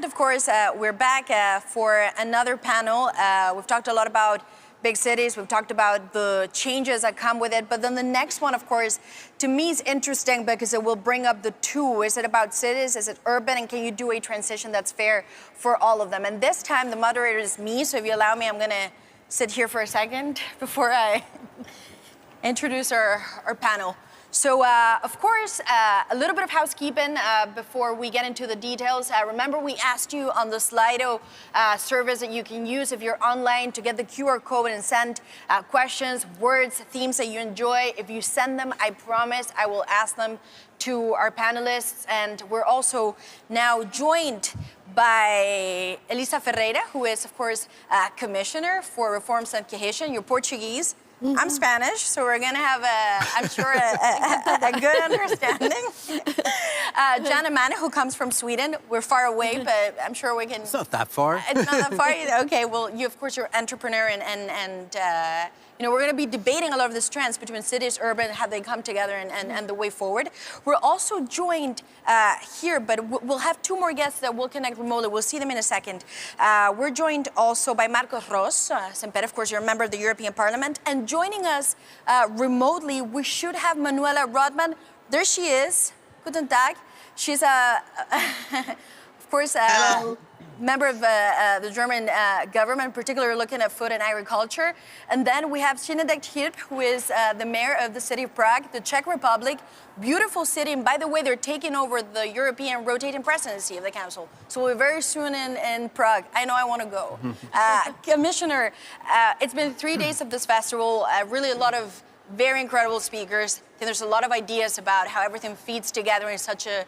And of course, we're back for another panel. We've talked a lot about big cities. We've talked about the changes that come with it. But then the next one, of course, to me is interesting because it will bring up the two. Is it about cities? Is it urban? And can you do a transition that's fair for all of them? And this time, the moderator is me. So if you allow me, I'm going to sit here for a second before I introduce our panel. So, of course, a little bit of housekeeping before we get into the details. Remember, we asked you on the Slido service that you can use if you're online to get the QR code and send questions, words, themes that you enjoy. If you send them, I promise I will ask them to our panelists. And we're also now joined by Elisa Ferreira, who is, of course, Commissioner for Reforms and Cohesion. You're Portuguese. Mm-hmm. I'm Spanish, so we're going to have, I'm sure, a good understanding. Jana Manne, who comes from Sweden. We're far away, but I'm sure we can... It's not that far. It's not that far either. Okay, well, you, of course, you're an entrepreneur, and you know, we're going to be debating a lot of these trends between cities, urban, how they come together, and the way forward. We're also joined here, but we'll have two more guests that will connect remotely. We'll see them in a second. We're joined also by Marcos Ros Semper, of course, you're a member of the European Parliament, and joining us remotely, we should have Manuela Rodman. There she is. Guten Tag. She's of course, member of the German government, particularly looking at food and agriculture. And then we have Shinedek Hirp, who is the mayor of the city of Prague, the Czech Republic. Beautiful city. And by the way, they're taking over the European rotating presidency of the council. So we're very soon in Prague. I know I want to go. Commissioner, it's been 3 days of this festival, really a lot of very incredible speakers. And there's a lot of ideas about how everything feeds together in such a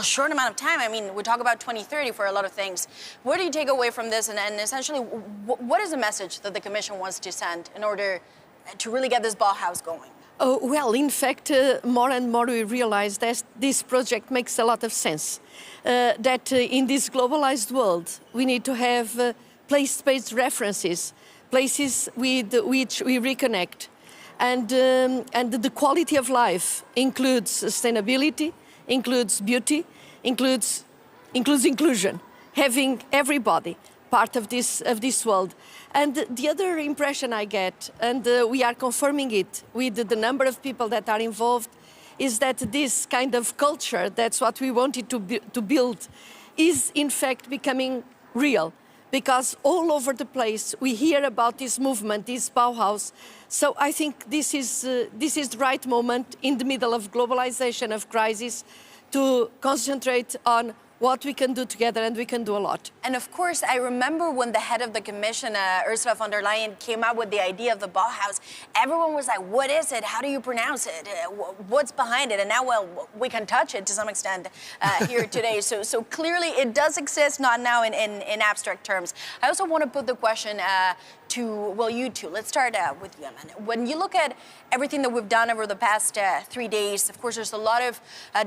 short amount of time. I mean, we talk about 2030 for a lot of things. What do you take away from this? And essentially, what is the message that the Commission wants to send in order to really get this Bauhaus going? Oh, well, in fact, more and more we realize that this project makes a lot of sense. That in this globalized world, we need to have place-based references, places with which we reconnect. And the quality of life includes sustainability, includes beauty, includes inclusion, having everybody part of this world. And the other impression I get, and we are confirming it with the number of people that are involved, is that this kind of culture, that's what we wanted to build, is in fact becoming real. Because all over the place we hear about this movement, this Bauhaus. So I think this is the right moment in the middle of globalization, of crisis, to concentrate on what we can do together, and we can do a lot. And of course, I remember when the head of the Commission, Ursula von der Leyen, came out with the idea of the Bauhaus, everyone was like, what is it? How do you pronounce it? What's behind it? And now, well, we can touch it to some extent here today. So clearly it does exist, not now in abstract terms. I also want to put the question to, well, you two. Let's start with you, Amanda. When you look at everything that we've done over the past 3 days, of course, there's a lot of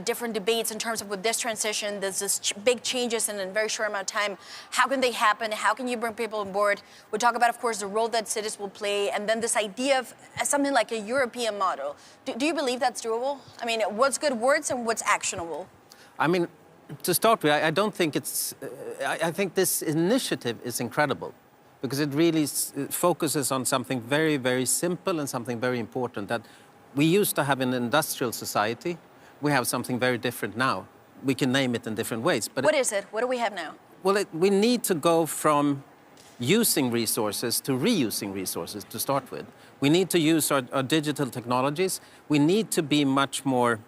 different debates in terms of with this transition, there's this big changes in a very short amount of time. How can they happen? How can you bring people on board? We talk about, of course, the role that cities will play, and then this idea of something like a European model. Do you believe that's doable? I mean, what's good words and what's actionable? I mean, to start with, I don't think it's... I think this initiative is incredible because it really focuses on something very, very simple and something very important that we used to have in an industrial society. We have something very different now. We can name it in different ways. But what is it? What do we have now? Well, we need to go from using resources to reusing resources to start with. We need to use our digital technologies. We need to be much more,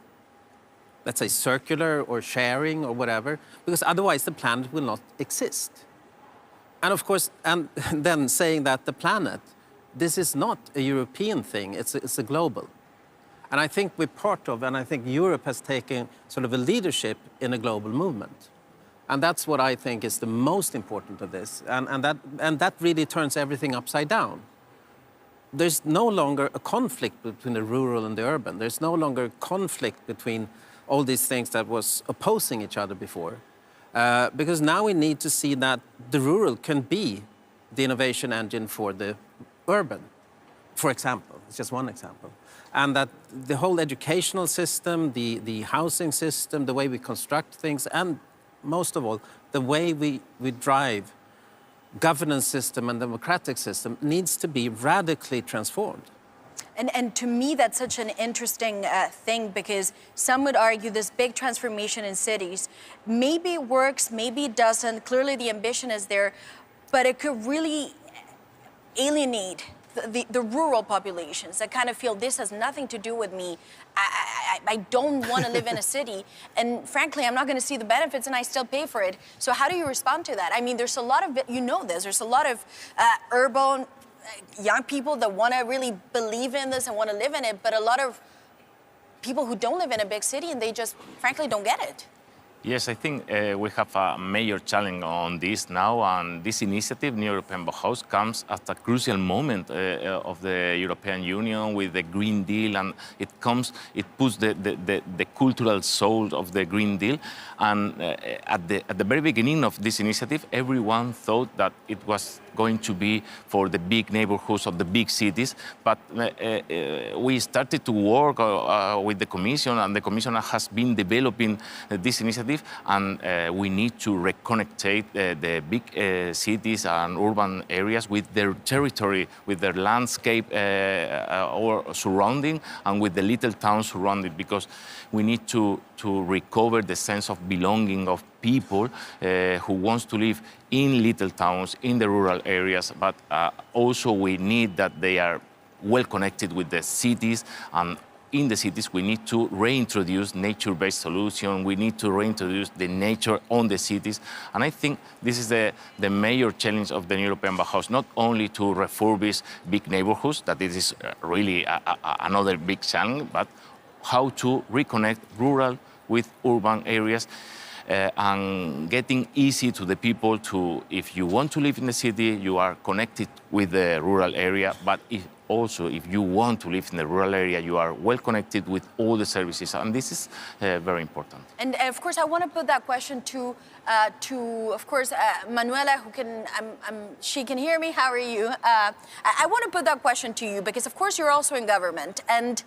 let's say, circular or sharing or whatever, because otherwise the planet will not exist. And of course, and then saying that the planet, this is not a European thing, it's a global. And I think we're part of, and I think Europe has taken sort of a leadership in a global movement. And that's what I think is the most important of this. And that really turns everything upside down. There's no longer a conflict between the rural and the urban. There's no longer a conflict between all these things that was opposing each other before. Because now we need to see that the rural can be the innovation engine for the urban, for example. It's just one example. And that the whole educational system, the housing system, the way we construct things, and most of all, the way we drive governance system and democratic system needs to be radically transformed. And to me, that's such an interesting thing, because some would argue this big transformation in cities, maybe it works, maybe it doesn't. Clearly the ambition is there, but it could really alienate the rural populations that kind of feel this has nothing to do with me. I don't want to live in a city, and frankly, I'm not going to see the benefits, and I still pay for it. So how do you respond to that? I mean, there's a lot of, there's a lot of urban young people that want to really believe in this and want to live in it, but a lot of people who don't live in a big city and they just frankly don't get it. Yes, I think we have a major challenge on this now, and this initiative, New European Bauhaus, comes at a crucial moment of the European Union with the Green Deal, and it puts the cultural soul of the Green Deal. And at the very beginning of this initiative, everyone thought that it was going to be for the big neighborhoods of the big cities, but we started to work with the Commission, and the Commission has been developing this initiative, and we need to reconnect the big cities and urban areas with their territory, with their landscape or surrounding, and with the little towns surrounding, because we need to recover the sense of belonging of people who wants to live in little towns, in the rural areas, but also we need that they are well connected with the cities, and in the cities we need to reintroduce nature-based solutions, we need to reintroduce the nature on the cities, and I think this is the major challenge of the European Bauhaus, not only to refurbish big neighborhoods, that this is really another big challenge, but how to reconnect rural with urban areas, and getting easy to the people to, if you want to live in the city, you are connected with the rural area, but if you want to live in the rural area, you are well connected with all the services, and this is very important. And of course, I want to put that question to of course, Manuela, who can, she can hear me. How are you? I want to put that question to you because, of course, you're also in government, and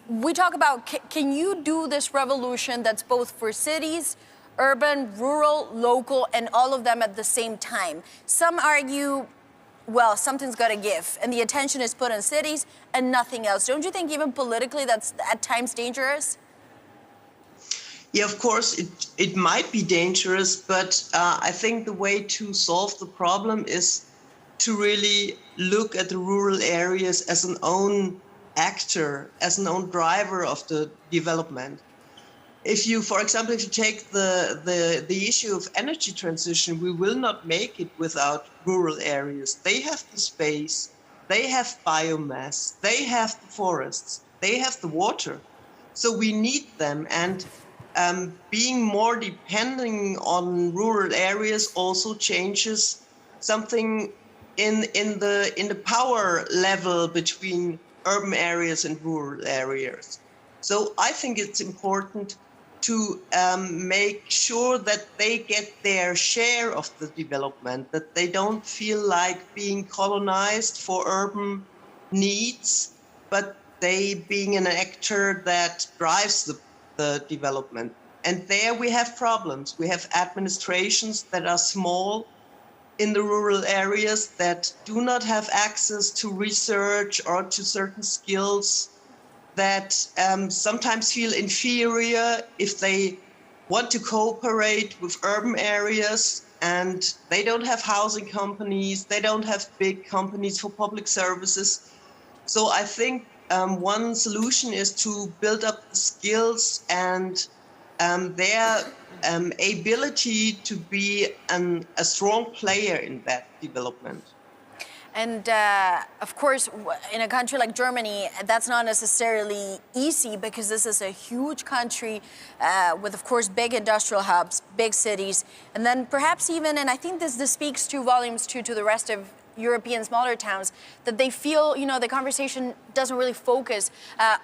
we talk about, can you do this revolution that's both for cities, urban, rural, local, and all of them at the same time? Some argue, well, something's got to give, and the attention is put on cities and nothing else. Don't you think even politically that's at times dangerous? Yeah, of course, it might be dangerous, but I think the way to solve the problem is to really look at the rural areas as an own actor, as an own driver of the development. If you, for example, if you take the issue of energy transition, we will not make it without rural areas. They have the space, they have biomass, they have the forests, they have the water. So we need them, and being more depending on rural areas also changes something in the power level between urban areas and rural areas. So I think it's important to make sure that they get their share of the development, that they don't feel like being colonized for urban needs, but they being an actor that drives the development. And there we have problems. We have administrations that are small in the rural areas that do not have access to research or to certain skills, that sometimes feel inferior if they want to cooperate with urban areas, and they don't have housing companies, they don't have big companies for public services. So I think one solution is to build up the skills and their ability to be a strong player in that development. And of course, in a country like Germany, that's not necessarily easy because this is a huge country with, of course, big industrial hubs, big cities, and then perhaps even, and I think this speaks to volumes to the rest of European smaller towns, that they feel, the conversation doesn't really focus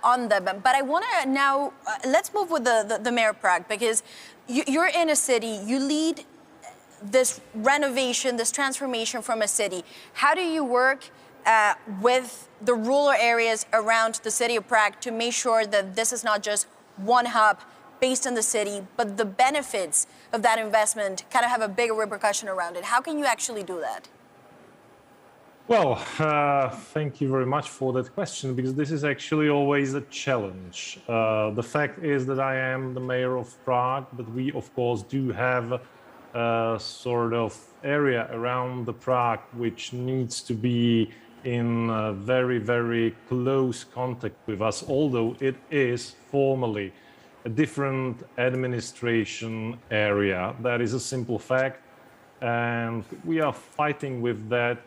on them. But I want to now, let's move with the Mayor of Prague, because you're in a city, you lead this renovation, this transformation from a city. How do you work with the rural areas around the city of Prague to make sure that this is not just one hub based in the city, but the benefits of that investment kind of have a bigger repercussion around it. How can you actually do that? Well, thank you very much for that question, because this is actually always a challenge. The fact is that I am the mayor of Prague, but we, of course, do have a sort of area around the Prague which needs to be in very, very close contact with us, although it is formally a different administration area. That is a simple fact, and we are fighting with that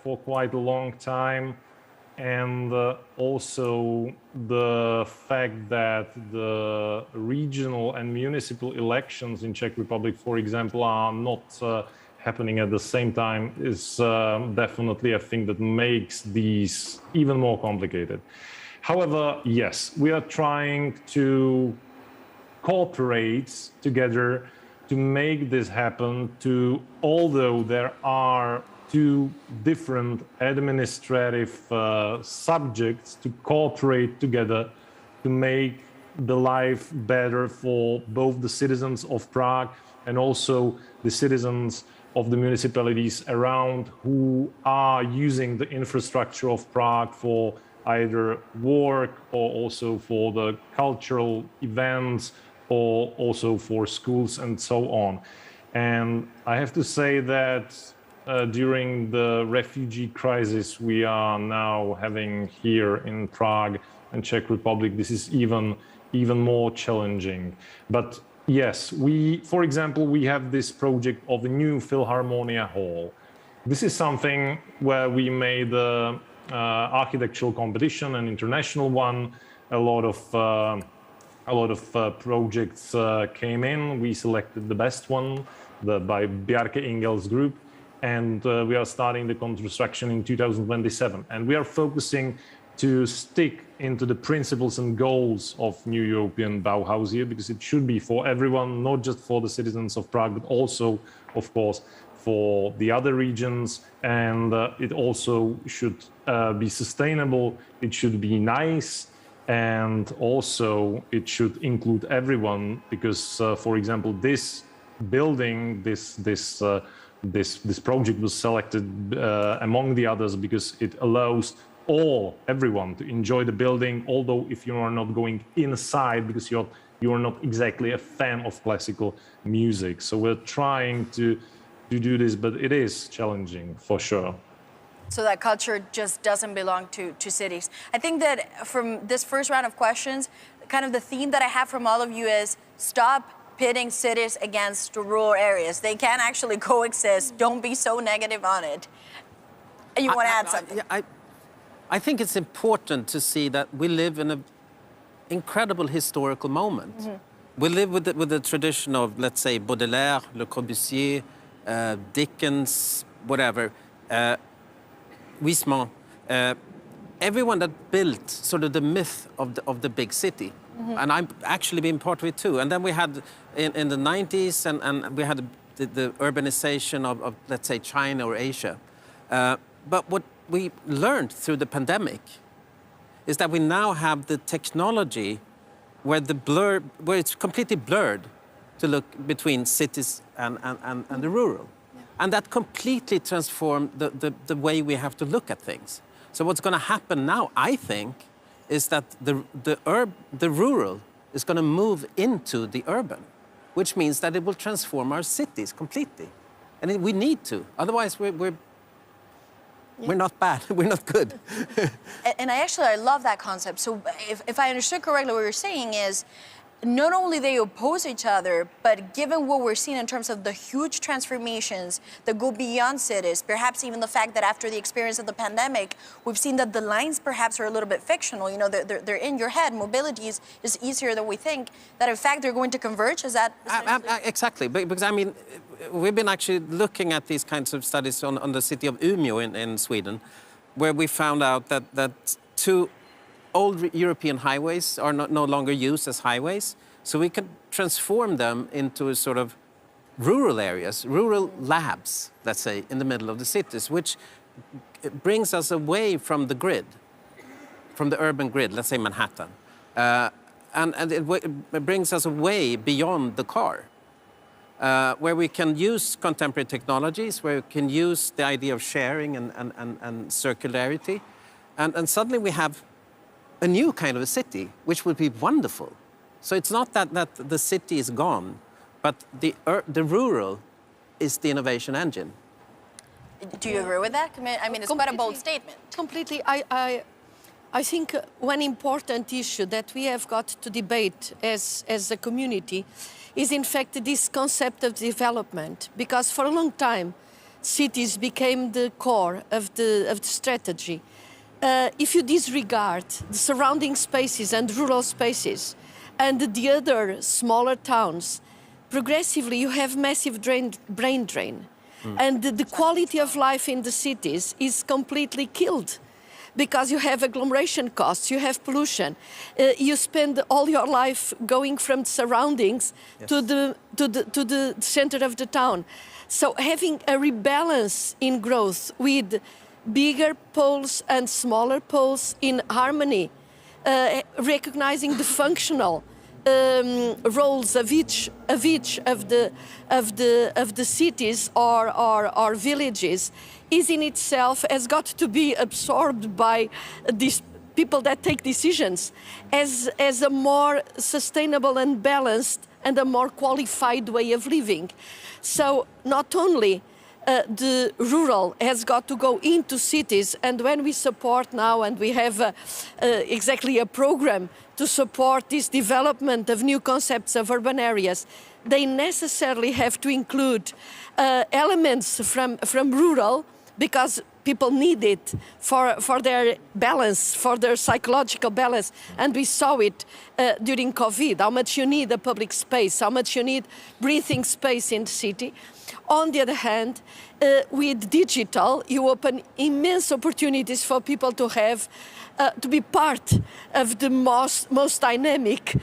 for quite a long time. And also the fact that the regional and municipal elections in Czech Republic, for example, are not happening at the same time is definitely a thing that makes these even more complicated. However, yes, we are trying to cooperate together to make this happen, although there are two different administrative subjects, to cooperate together to make the life better for both the citizens of Prague and also the citizens of the municipalities around who are using the infrastructure of Prague for either work or also for the cultural events or also for schools and so on. And I have to say that during the refugee crisis we are now having here in Prague and Czech Republic, this is even more challenging. But yes, for example, we have this project of the new Philharmonia Hall. This is something where we made an architectural competition, an international one. A lot of projects came in. We selected the best one by Bjarke Ingels Group. And we are starting the construction in 2027. And we are focusing to stick into the principles and goals of new European Bauhaus here, because it should be for everyone, not just for the citizens of Prague, but also, of course, for the other regions. And it also should be sustainable, it should be nice, and also it should include everyone, because, for example, this building, this project was selected among the others because it allows everyone to enjoy the building, although if you are not going inside because you are not exactly a fan of classical music. So we're trying to do this, but it is challenging for sure. So that culture just doesn't belong to cities. I think that from this first round of questions, kind of the theme that I have from all of you is stop pitting cities against rural areas. They can actually coexist. Don't be so negative on it. And you want to add something? I think it's important to see that we live in an incredible historical moment. Mm-hmm. We live with the tradition of, let's say, Baudelaire, Le Corbusier, Dickens, whatever, Huysmans, everyone that built sort of the myth of the big city. Mm-hmm. And I've actually been part of it too. And then we had, in the 90s, and we had the urbanization of, let's say, China or Asia. But what we learned through the pandemic is that we now have the technology where it's completely blurred to look between cities and the rural. Yeah. And that completely transformed the way we have to look at things. So what's going to happen now, I think, is that the rural is going to move into the urban, which means that it will transform our cities completely. And we need to. Otherwise, we're not bad. We're not good. And I love that concept. So if I understood correctly, what you're saying is not only they oppose each other, but given what we're seeing in terms of the huge transformations that go beyond cities, perhaps even the fact that after the experience of the pandemic, we've seen that the lines perhaps are a little bit fictional. You know, they're in your head. Mobility is easier than we think. That in fact they're going to converge. Is that exactly? Because I mean, we've been actually looking at these kinds of studies on the city of Umeå in Sweden, where we found out that two old European highways are no longer used as highways, so we can transform them into a sort of rural areas, rural labs, let's say, in the middle of the cities, which brings us away from the grid, from the urban grid, let's say Manhattan. and it brings us way beyond the car, where we can use contemporary technologies, where we can use the idea of sharing and circularity, and suddenly we have a new kind of a city, which would be wonderful. So it's not that the city is gone, but the rural is the innovation engine. Do you agree with that? I mean, it's quite a bold statement. Completely. I think one important issue that we have got to debate as a community is in fact this concept of development, because for a long time cities became the core of the strategy. If you disregard the surrounding spaces and rural spaces and the other smaller towns, progressively you have massive brain drain. And the quality of life in the cities is completely killed, because you have agglomeration costs, you have pollution, you spend all your life going from the surroundings to the center of the town. So having a rebalance in growth with bigger poles and smaller poles in harmony, recognizing the functional roles of each of the cities or villages is in itself has got to be absorbed by these people that take decisions as a more sustainable and balanced and a more qualified way of living. So not only the rural has got to go into cities, and when we support now, and we have exactly a program to support this development of new concepts of urban areas, they necessarily have to include elements from rural, because people need it for their balance, for their psychological balance. And we saw it during COVID, how much you need a public space, how much you need breathing space in the city. On the other hand, with digital, you open immense opportunities for people to have to be part of the most dynamic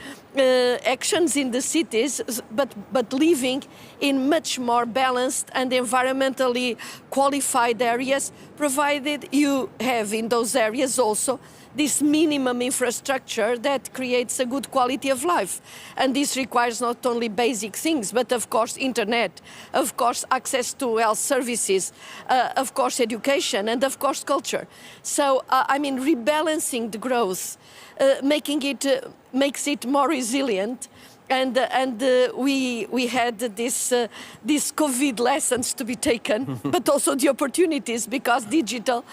actions in the cities, but living in much more balanced and environmentally qualified areas, provided you have in those areas also this minimum infrastructure that creates a good quality of life. And this requires not only basic things, but of course internet, of course access to health services, of course education, and of course culture. So I mean, rebalancing the growth, makes it more resilient. And we had this COVID lessons to be taken, but also the opportunities, because digital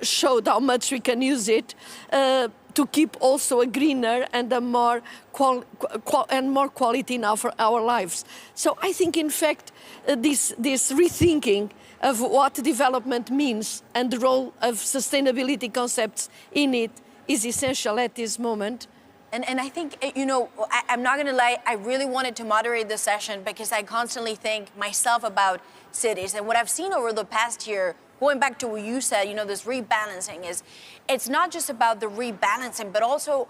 showed how much we can use it to keep also a greener and a more quality now for our lives. So I think, in fact, this rethinking of what development means and the role of sustainability concepts in it is essential at this moment. And I think, you know, I'm not going to lie, I really wanted to moderate this session because I constantly think myself about cities. And what I've seen over the past year, going back to what you said, you know, this rebalancing is, it's not just about the rebalancing, but also,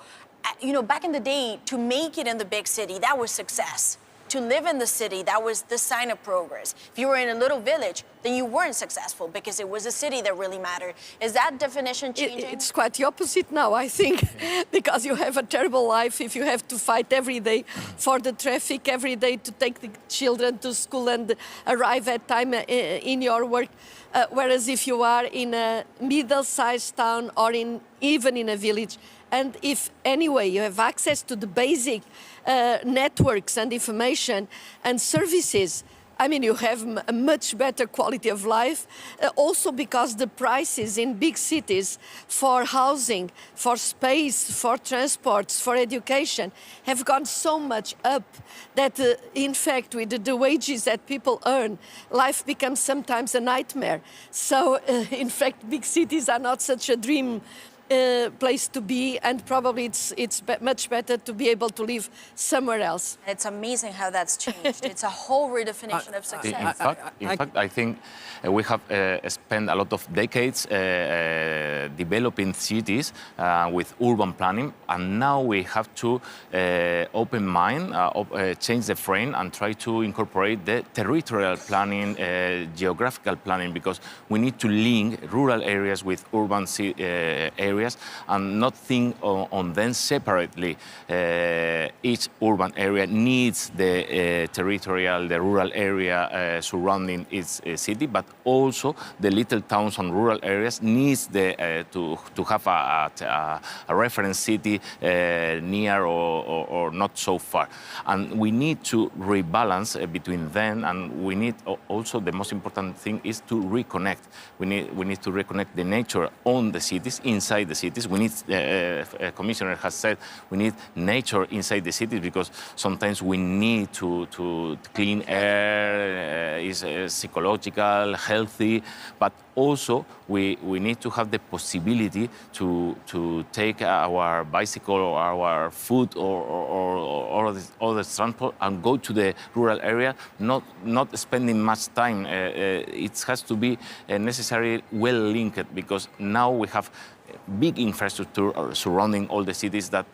you know, back in the day, to make it in the big city, that was success. To live in the city, that was the sign of progress. If you were in a little village, then you weren't successful because it was a city that really mattered. Is that definition changing? It's quite the opposite now, I think, because you have a terrible life if you have to fight every day for the traffic, every day to take the children to school and arrive at time in your work. Whereas if you are in a middle-sized town or even in a village, and if anyway you have access to the basic networks and information and services, I mean, you have a much better quality of life, also because the prices in big cities for housing, for space, for transports, for education have gone so much up that, in fact, with the wages that people earn, life becomes sometimes a nightmare. So, in fact, big cities are not such a dream place to be, and probably it's much better to be able to live somewhere else. It's amazing how that's changed. It's a whole redefinition of success. In fact, I think we have spent a lot of decades developing cities with urban planning, and now we have to open mind, change the frame, and try to incorporate the territorial planning, geographical planning, because we need to link rural areas with urban areas areas and not think on them separately. Each urban area needs the territorial, the rural area surrounding its city, but also the little towns and rural areas needs to have a reference city near or not so far. And we need to rebalance between them, and we need also, the most important thing is to reconnect. We need to reconnect the nature on the cities, inside the cities. We need, Commissioner has said, we need nature inside the cities because sometimes we need to clean air, is psychological, healthy, but also we need to have the possibility to take our bicycle or our foot or other transport and go to the rural area, not spending much time. It has to be necessarily well linked because now we have big infrastructure surrounding all the cities that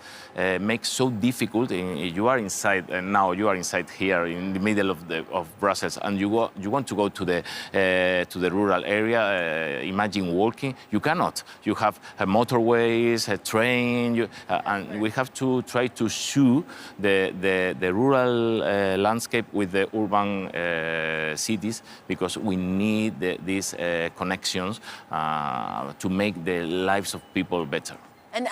makes so difficult. You are inside, and now you are inside here in the middle of Brussels, and you want to go to the rural area. Imagine walking. You cannot. You have motorways, a train, and we have to try to shoe the rural landscape with the urban cities because we need these connections to make the lives of people better. And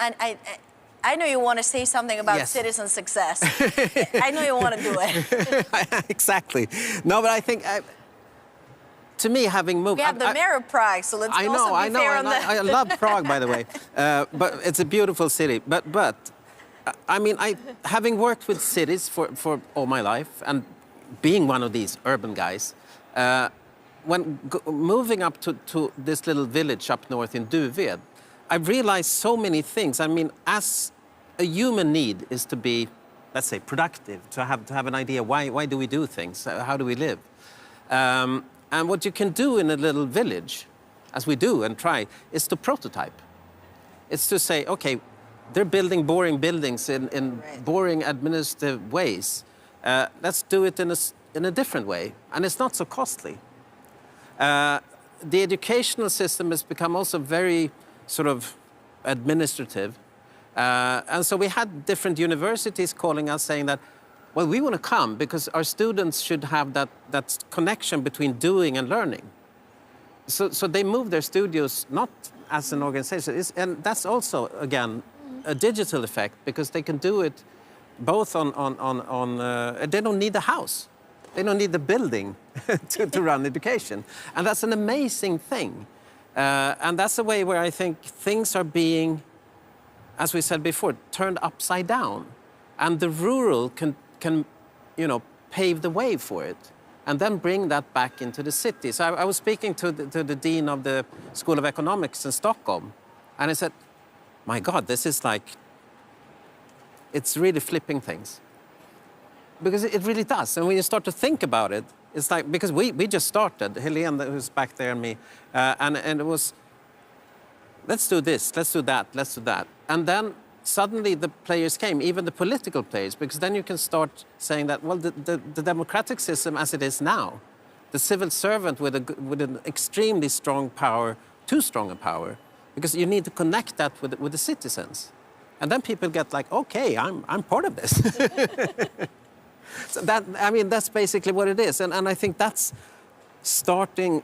I know you want to say something about Yes. citizen success. I know you want to do it. Exactly. No, but I think, to me, having moved... We have the mayor of Prague, so let's also be fair on that. I love Prague, by the way. But it's a beautiful city. But I mean, having worked with cities for all my life and being one of these urban guys, when moving up to this little village up north in Duved, I realized so many things. I mean, as a human need is to be, let's say, productive, to have an idea why do we do things, how do we live, and what you can do in a little village, as we do and try, is to prototype. It's to say, okay, they're building boring buildings in Right. boring administrative ways. Let's do it in a different way, and it's not so costly. The educational system has become also very sort of administrative. And so we had different universities calling us saying that, well, we want to come because our students should have that connection between doing and learning. So they moved their studios not as an organization. And that's also, again, a digital effect because they can do it both they don't need the house. They don't need the building to run education. And that's an amazing thing. And that's a way where I think things are being, as we said before, turned upside down. And the rural can pave the way for it and then bring that back into the city. So I was speaking to the dean of the School of Economics in Stockholm, and I said, my God, this is like, it's really flipping things. Because it really does. And when you start to think about it, it's like, because we just started, Helene, who's back there, and me, and it was, let's do this, let's do that, let's do that. And then suddenly the players came, even the political players, because then you can start saying that, well, the democratic system as it is now, the civil servant with an extremely strong power, too strong a power, because you need to connect that with the citizens. And then people get like, okay, I'm part of this. So that's basically what it is. And I think that's starting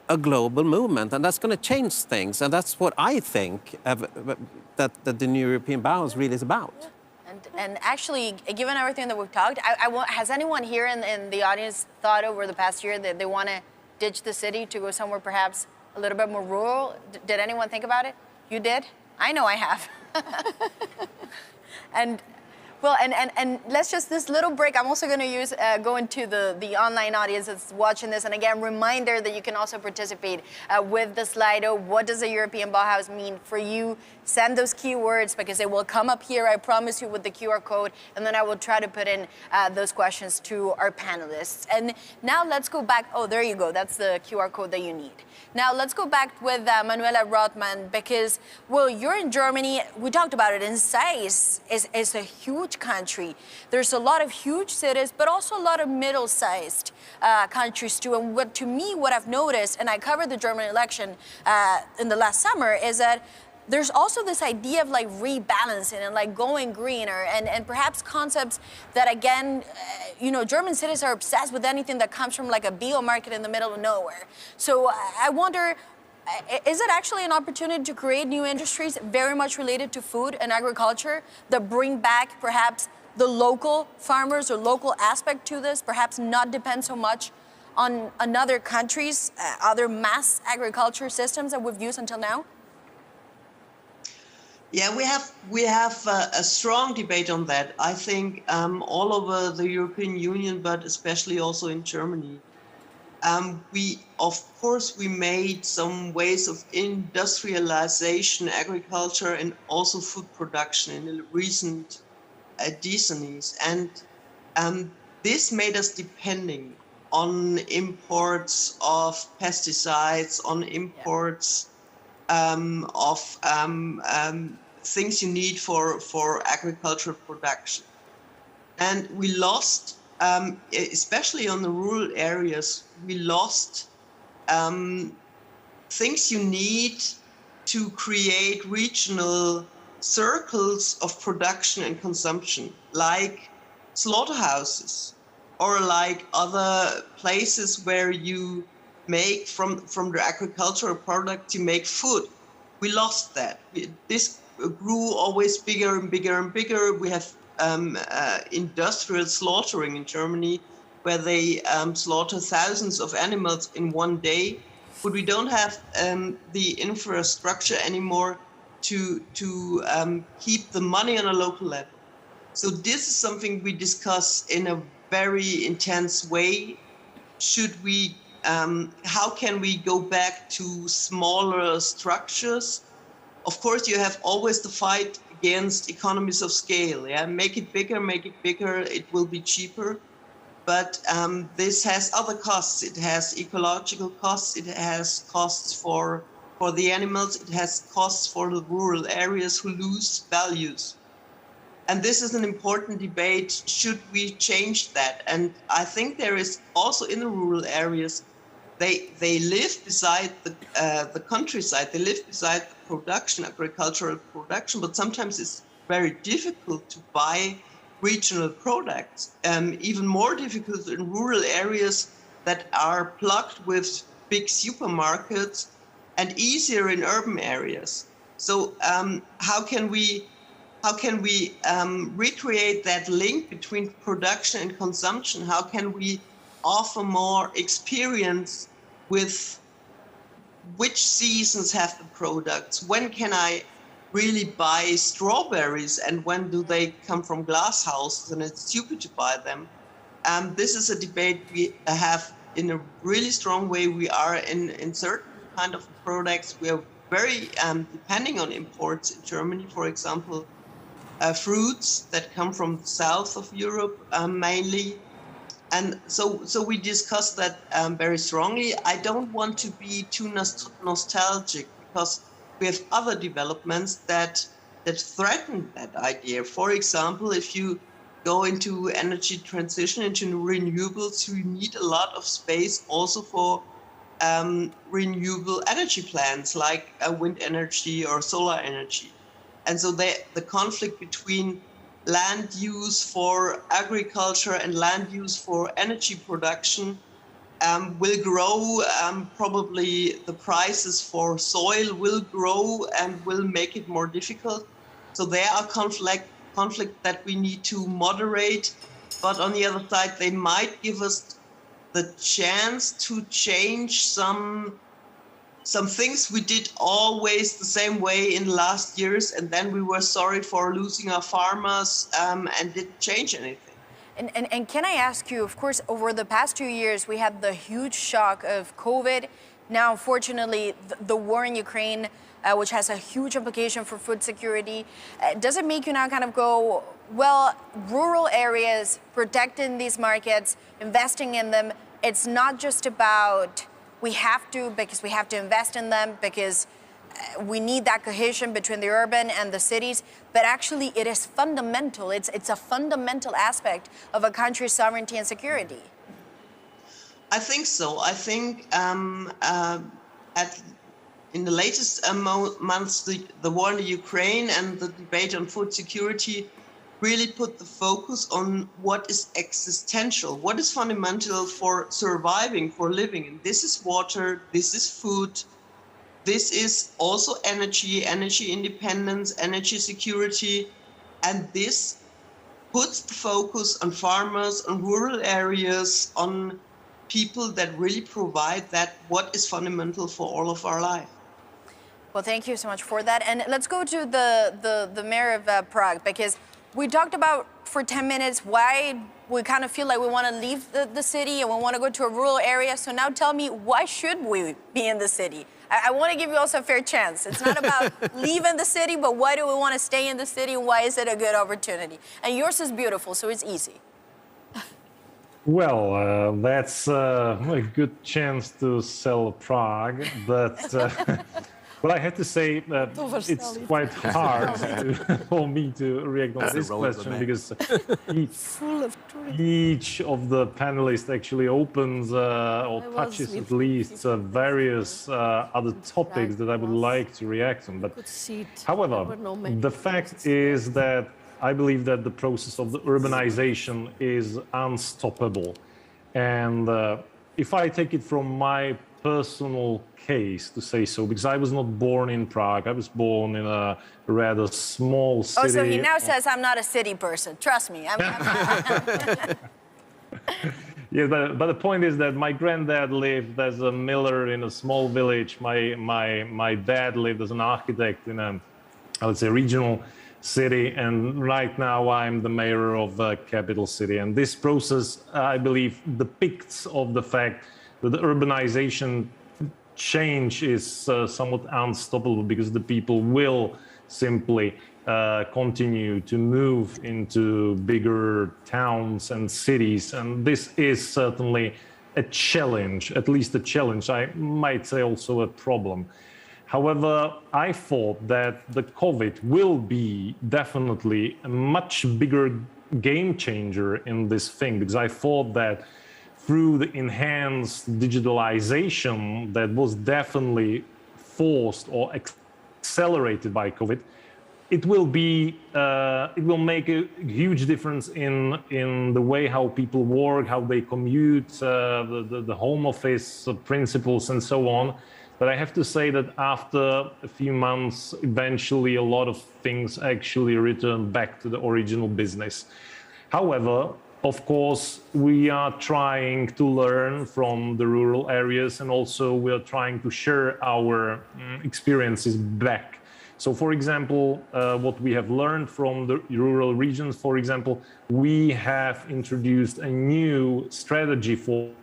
a global movement, and that's going to change things. And that's what I think that the new European Bauhaus really is about. And actually, given everything that we've talked, has anyone here in the audience thought over the past year that they want to ditch the city to go somewhere perhaps a little bit more rural? Did anyone think about it? You did? I know I have. Well, and let's just, this little break, I'm also going to go into the online audience that's watching this. And again, reminder that you can also participate with the Slido. What does a European Bauhaus mean for you? Send those keywords because they will come up here, I promise you, with the QR code. And then I will try to put in those questions to our panelists. And now let's go back. Oh, there you go. That's the QR code that you need. Now let's go back with Manuela Rothman because, well, you're in Germany. We talked about it. In size is a huge country. There's a lot of huge cities, but also a lot of middle-sized countries too. And what I've noticed, and I covered the German election in the last summer, is that there's also this idea of like rebalancing and like going greener and perhaps concepts that again, German cities are obsessed with anything that comes from like a bio market in the middle of nowhere. So I wonder, is it actually an opportunity to create new industries very much related to food and agriculture that bring back perhaps the local farmers or local aspect to this, perhaps not depend so much on another countries, other mass agriculture systems that we've used until now? Yeah, we have a strong debate on that. I think all over the European Union, but especially also in Germany. We made some ways of industrialization, agriculture, and also food production in the recent decennies, and this made us depending on imports of pesticides, on imports of things you need for agricultural production. And we lost, especially on the rural areas, we lost things you need to create regional circles of production and consumption, like slaughterhouses or like other places where you make from the agricultural product, you make food. We lost that. This grew always bigger and bigger and bigger. We have industrial slaughtering in Germany, where they slaughter thousands of animals in one day, but we don't have the infrastructure anymore to keep the money on a local level. So this is something we discuss in a very intense way. How can we go back to smaller structures? Of course, you have always the fight against economies of scale. Yeah, make it bigger, it will be cheaper. But this has other costs. It has ecological costs. It has costs for the animals. It has costs for the rural areas who lose values. And this is an important debate. Should we change that? And I think there is also in the rural areas, they live beside the countryside. They live beside the production, agricultural production, but sometimes it's very difficult to buy regional products. Even more difficult in rural areas that are plugged with big supermarkets, and easier in urban areas. So how can we recreate that link between production and consumption? How can we offer more experience with which seasons have the products? When can I really buy strawberries, and when do they come from glass houses and it's stupid to buy them? This is a debate we have in a really strong way. We are in certain kind of products. We are very depending on imports in Germany, for example, fruits that come from the south of Europe mainly. And so we discussed that very strongly. I don't want to be too nostalgic, because we have other developments that threaten that idea. For example, if you go into energy transition, into renewables, you need a lot of space also for renewable energy plants like wind energy or solar energy. And so the conflict between land use for agriculture and land use for energy production will grow. Probably the prices for soil will grow and will make it more difficult. So there are conflict that we need to moderate. But on the other side, they might give us the chance to change some things we did always the same way in the last years, and then we were sorry for losing our farmers and didn't change anything. And can I ask you, of course, over the past 2 years, we had the huge shock of COVID. Now, unfortunately, the war in Ukraine, which has a huge implication for food security, does it make you now kind of go, well, rural areas, protecting these markets, investing in them, it's not just about we have to invest in them because we need that cohesion between the urban and the cities, but actually it is fundamental. It's a fundamental aspect of a country's sovereignty and security. I think so. I think in the latest months, the war in the Ukraine and the debate on food security really put the focus on what is existential, what is fundamental for surviving, for living. And this is water, this is food, this is also energy, energy independence, energy security. And this puts the focus on farmers, on rural areas, on people that really provide that what is fundamental for all of our life. Well, thank you so much for that. And let's go to the mayor of Prague, because we talked about for 10 minutes why we kind of feel like we want to leave the city and we want to go to a rural area. So now tell me, why should we be in the city? I want to give you also a fair chance. It's not about leaving the city, but why do we want to stay in the city? Why is it a good opportunity? And yours is beautiful, so it's easy. Well, that's a good chance to sell Prague, but but I have to say it's quite hard for me to react on this question because each of the panelists actually opens or touches at least various other topics that I would like to react on. But however, the fact is that I believe that the process of the urbanization is unstoppable. And if I take it from my personal case, to say so, because I was not born in Prague, I was born in a rather small city. Oh, so he now says I'm not a city person. Trust me. Yeah, but the point is that my granddad lived as a miller in a small village. My dad lived as an architect in a, I would say, regional city, and right now I'm the mayor of a capital city. And this process, I believe, depicts of the fact that the urbanization change is somewhat unstoppable, because the people will simply continue to move into bigger towns and cities. And this is certainly a challenge, at least a challenge. I might say also a problem. However, I thought that the COVID will be definitely a much bigger game changer in this thing, because I thought that through the enhanced digitalization that was definitely forced or accelerated by COVID, it will make a huge difference in the way how people work, how they commute, the home office principles and so on. But I have to say that after a few months, eventually a lot of things actually return back to the original business. However, of course, we are trying to learn from the rural areas, and also we are trying to share our experiences back. So, for example, what we have learned from the rural regions, for example, we have introduced a new strategy for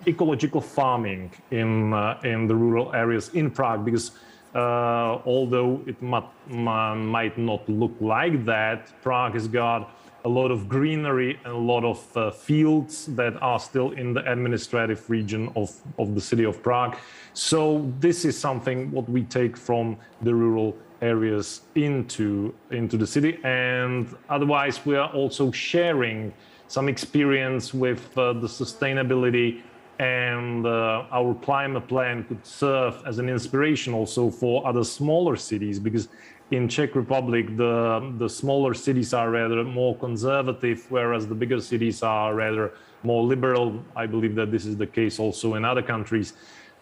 ecological farming in the rural areas in Prague, because although it might not look like that, Prague has got a lot of greenery and a lot of fields that are still in the administrative region of the city of Prague. So this is something what we take from the rural areas into the city. And otherwise, we are also sharing some experience with the sustainability, and our climate plan could serve as an inspiration also for other smaller cities, because in Czech Republic, the smaller cities are rather more conservative, whereas the bigger cities are rather more liberal. I believe that this is the case also in other countries.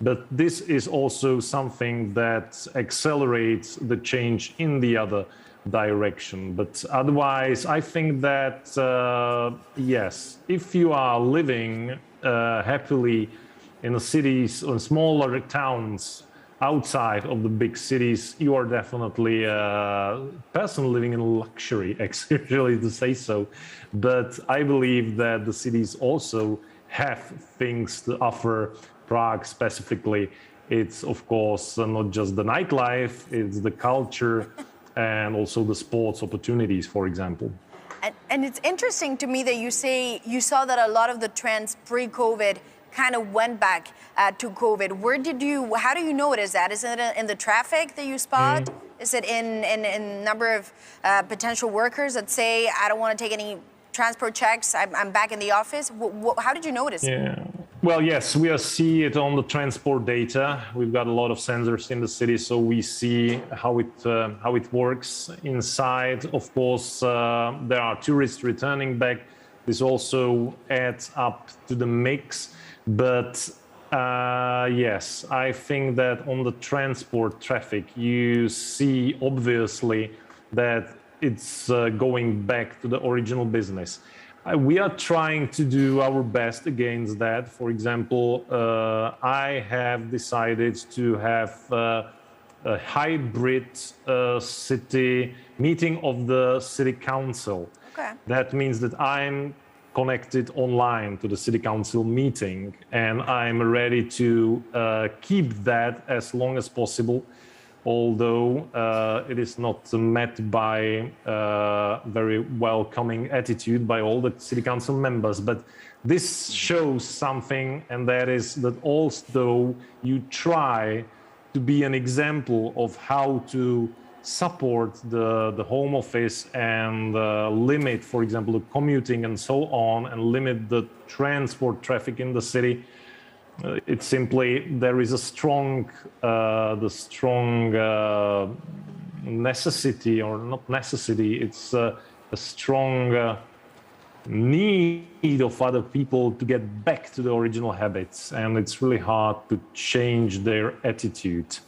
But this is also something that accelerates the change in the other direction. But otherwise, I think that, yes, if you are living happily in the cities or smaller towns outside of the big cities, you are definitely a person living in luxury, actually, to say so. But I believe that the cities also have things to offer. Prague specifically, it's of course not just the nightlife, it's the culture and also the sports opportunities, for example. And it's interesting to me that you say you saw that a lot of the trends pre-COVID kind of went back to COVID. How do you notice that? Is it in the traffic that you spot? Is it in number of potential workers that say, I don't want to take any transport checks, I'm back in the office? How did you notice it? Well, yes, we see it on the transport data. We've got a lot of sensors in the city, so we see how it works inside. Of course, there are tourists returning back. This also adds up to the mix. But yes, I think that on the transport traffic, you see obviously that it's going back to the original business. We are trying to do our best against that. For example, I have decided to have a hybrid city meeting of the city council. Okay. That means that I'm connected online to the city council meeting, and I'm ready to keep that as long as possible, although it is not met by very welcoming attitude by all the city council members. But this shows something, and that is that although you try to be an example of how to support the home office and limit, for example, the commuting and so on, and limit the transport traffic in the city, it's simply there is a strong necessity, or not necessity, it's a strong need of other people to get back to the original habits, and it's really hard to change their attitude.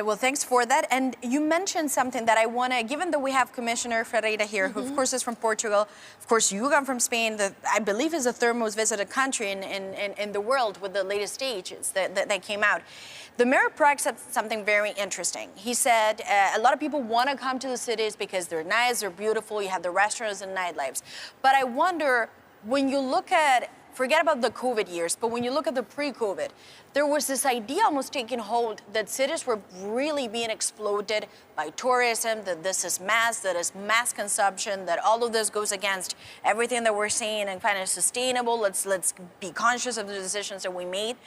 Well, thanks for that. And you mentioned something that I want to, given that we have Commissioner Ferreira here, who of course is from Portugal, of course you come from Spain, that I believe is the third most visited country in the world with the latest stages that came out. The Mayor of Prague said something very interesting. He said a lot of people want to come to the cities because they're nice, they're beautiful, you have the restaurants and nightlives. But I wonder, when you look at, forget about the COVID years, but when you look at the pre-COVID, there was this idea almost taking hold that cities were really being exploded by tourism, that this is mass consumption, that all of this goes against everything that we're saying and kind of sustainable. Let's be conscious of the decisions that we made.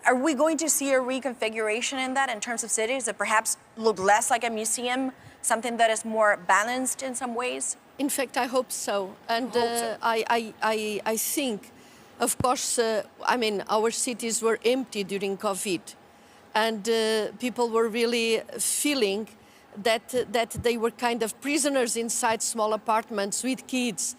Are we going to see a reconfiguration in that in terms of cities that perhaps look less like a museum, something that is more balanced in some ways? In fact, I hope so. And I think, of course, I mean, our cities were empty during COVID, and people were really feeling that they were kind of prisoners inside small apartments with kids,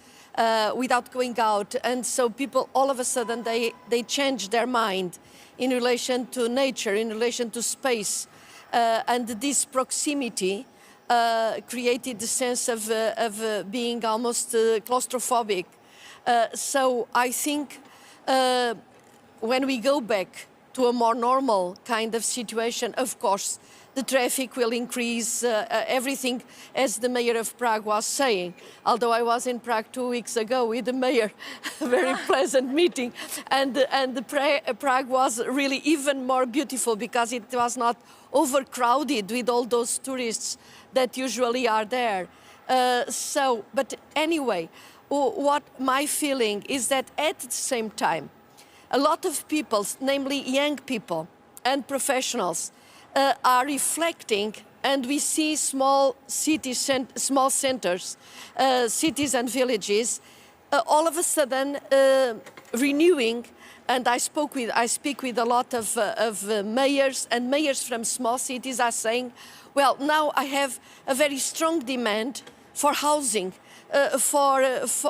without going out. And so people, all of a sudden, they changed their mind in relation to nature, in relation to space. And this proximity created the sense of being almost claustrophobic. So I think when we go back to a more normal kind of situation, of course, the traffic will increase, everything, as the mayor of Prague was saying. Although I was in Prague 2 weeks ago with the mayor, a very pleasant meeting, and Prague was really even more beautiful because it was not overcrowded with all those tourists that usually are there. But anyway, what my feeling is that at the same time, a lot of people, namely young people and professionals, are reflecting, and we see small cities, small centers, cities and villages, all of a sudden renewing. And I speak with a lot of mayors, and mayors from small cities are saying, well, now I have a very strong demand for housing, for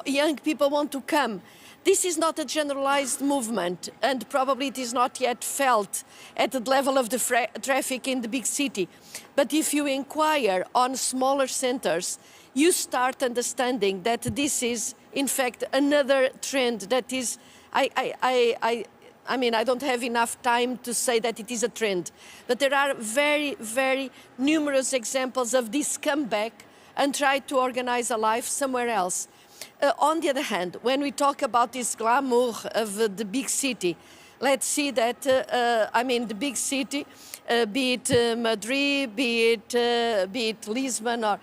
young people want to come. This is not a generalized movement, and probably it is not yet felt at the level of the traffic in the big city. But if you inquire on smaller centers, you start understanding that this is, in fact, another trend that is, I mean, I don't have enough time to say that it is a trend, but there are very, very numerous examples of this comeback and try to organize a life somewhere else. On the other hand, when we talk about this glamour of the big city, let's see that, I mean, the big city, be it Madrid, be it Lisbon, or,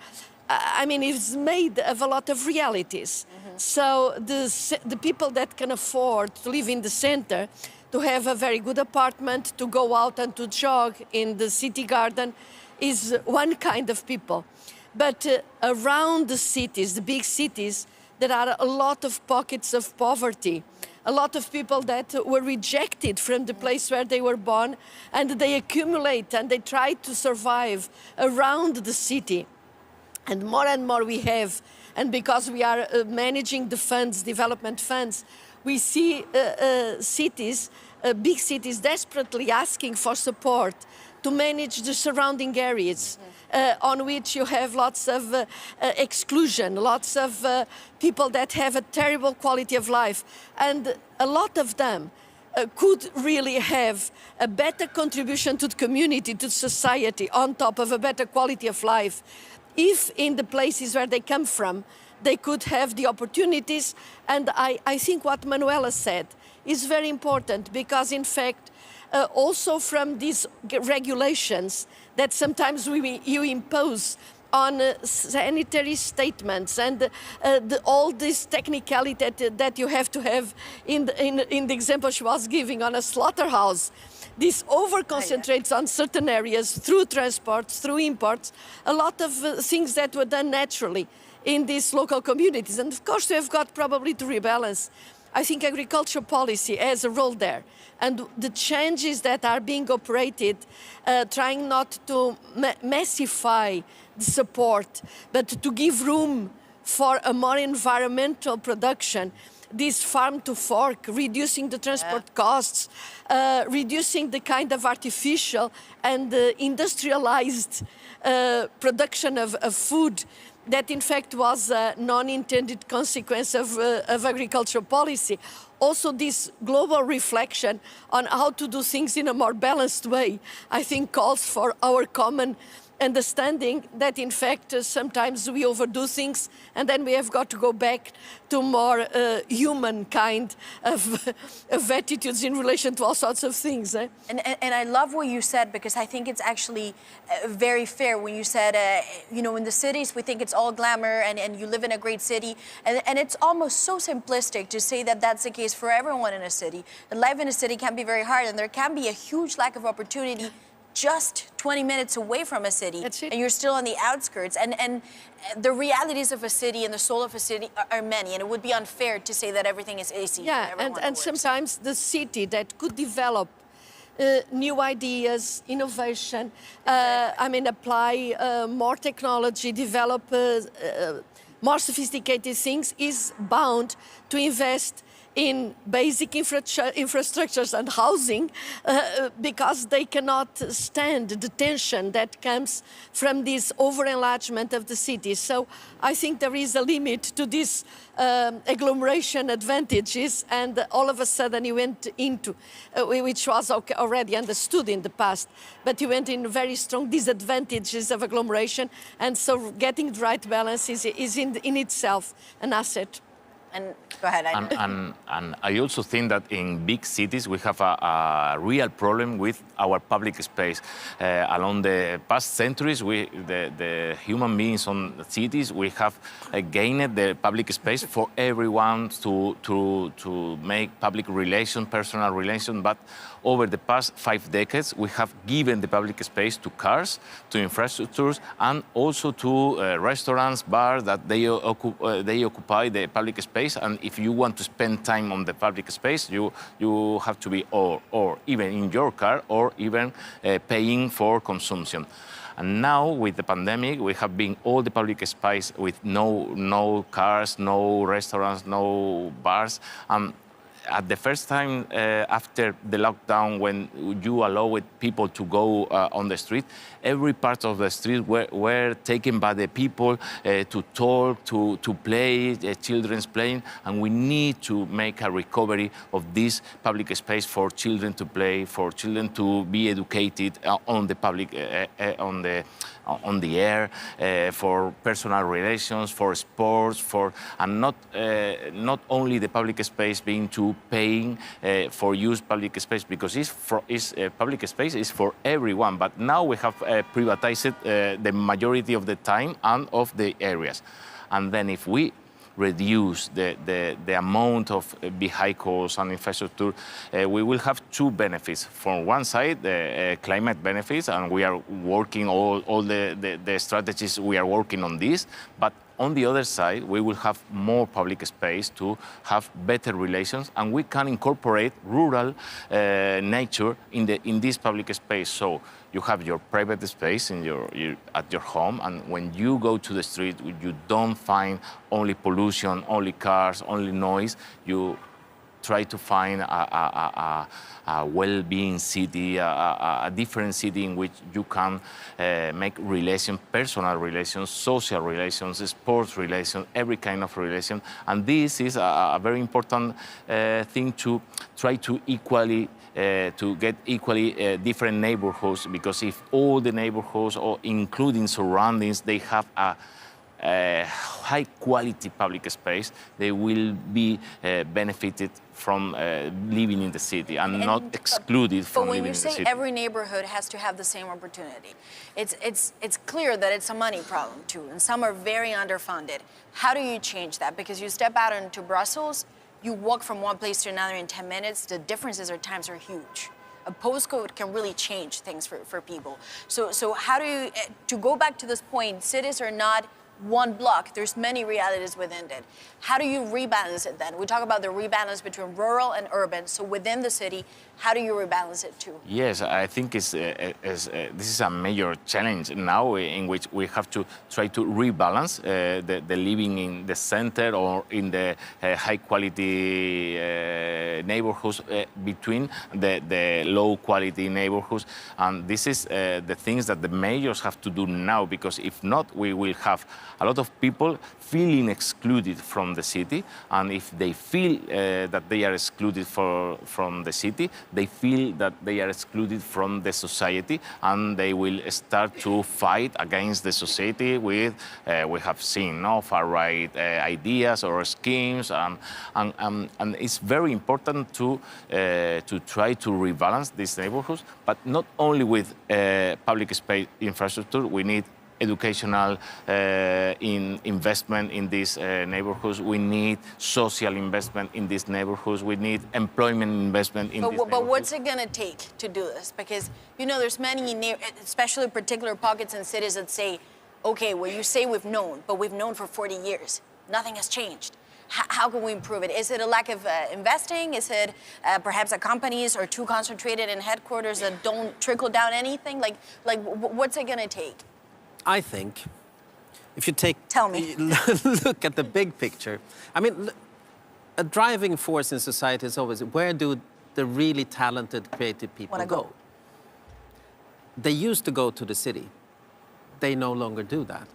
I mean, it's made of a lot of realities. Mm-hmm. So the people that can afford to live in the center, to have a very good apartment, to go out and to jog in the city garden, is one kind of people. But around the cities, the big cities, there are a lot of pockets of poverty, a lot of people that were rejected from the place where they were born, and they accumulate and they try to survive around the city. And more we have, and because we are managing the funds, development funds, we see cities, big cities desperately asking for support to manage the surrounding areas, on which you have lots of exclusion, lots of people that have a terrible quality of life. And a lot of them could really have a better contribution to the community, to society, on top of a better quality of life, if in the places where they come from, they could have the opportunities. And I think what Manuela said is very important, because in fact, also from these regulations that sometimes you impose on sanitary statements and all this technicality that you have to have in the example she was giving on a slaughterhouse. This over-concentrates on certain areas through transports, through imports, a lot of things that were done naturally in these local communities. And of course, we have got probably to rebalance. I think agriculture policy has a role there. And the changes that are being operated, trying not to massify the support, but to give room for a more environmental production, this farm to fork, reducing the transport costs, reducing the kind of artificial and industrialized production of food that in fact was a non-intended consequence of agricultural policy. Also this global reflection on how to do things in a more balanced way, I think calls for our common understanding that in fact sometimes we overdo things and then we have got to go back to more human kind of attitudes in relation to all sorts of things. Eh? And I love what you said, because I think it's actually very fair when you said, you know, in the cities we think it's all glamour and you live in a great city, and it's almost so simplistic to say that that's the case for everyone in a city. Life in a city can be very hard, and there can be a huge lack of opportunity just 20 minutes away from a city, and you're still on the outskirts. And the realities of a city and the soul of a city are many, and it would be unfair to say that everything is easy. Yeah, and sometimes the city that could develop new ideas, innovation, I mean, apply more technology, develop more sophisticated things, is bound to invest in basic infrastructures and housing, because they cannot stand the tension that comes from this over-enlargement of the cities. So I think there is a limit to this agglomeration advantages, and all of a sudden you went into, which was already understood in the past, but you went in very strong disadvantages of agglomeration, and so getting the right balance is in itself an asset. And go ahead. And I also think that in big cities we have a real problem with our public space. Along the past centuries, the human beings on the cities, we have gained the public space for everyone to make public relations, personal relations. But over the past 5 decades, we have given the public space to cars, to infrastructures, and also to restaurants, bars, that they occupy the public space. And if you want to spend time on the public space, you have to be or even in your car or even paying for consumption. And now with the pandemic, we have been all the public space with no cars, no restaurants, no bars. At the first time after the lockdown, when you allowed people to go on the street, every part of the street were taken by the people to talk, to play, children's playing, and we need to make a recovery of this public space for children to play, for children to be educated on the public, on the air, for personal relations, for sports, and not only the public space being to paying for use public space, because public space is for everyone. But now we have privatized the majority of the time and of the areas. And then if we reduce the amount of vehicles and infrastructure, we will have two benefits. From one side, the climate benefits, and we are working all the strategies, we are working on this. But on the other side, we will have more public space to have better relations, and we can incorporate rural nature in this public space. So you have your private space at your home, and when you go to the street, you don't find only pollution, only cars, only noise. You try to find a well-being city, a different city in which you can make relations, personal relations, social relations, sports relations, every kind of relation. And this is a very important thing to try to get equally different neighborhoods, because if all the neighborhoods, or including surroundings, they have a high quality public space, they will be benefited from living in the city and not excluded from living in the city. But when you say every neighborhood has to have the same opportunity, it's clear that it's a money problem too, and some are very underfunded. How do you change that? Because you step out into Brussels, you walk from one place to another in 10 minutes, the differences or times are huge. A postcode can really change things for people. So how do you, to go back to this point, cities are not one block, there's many realities within it. How do you rebalance it then? We talk about the rebalance between rural and urban, so within the city, how do you rebalance it too? Yes, I think this is a major challenge now, in which we have to try to rebalance the living in the center or in the high quality neighborhoods between the low quality neighborhoods. And this is the things that the mayors have to do now, because if not, we will have a lot of people feeling excluded from the city, and if they feel that they are excluded from the city, they feel that they are excluded from the society, and they will start to fight against the society with, we have seen, far-right ideas or schemes, and it's very important to try to rebalance these neighborhoods, but not only with public space infrastructure. We need educational investment in these neighborhoods. We need social investment in these neighborhoods. We need employment investment in these neighborhoods. But what's it going to take to do this? Because, there's many, especially particular pockets in cities that say, okay, well, you say we've known, but we've known for 40 years. Nothing has changed. How can we improve it? Is it a lack of investing? Is it perhaps that companies are too concentrated in headquarters that don't trickle down anything? Like what's it going to take? I think if you Tell me. look at the big picture, I mean, a driving force in society is always, where do the really talented, creative people go? They used to go to the city. They no longer do that.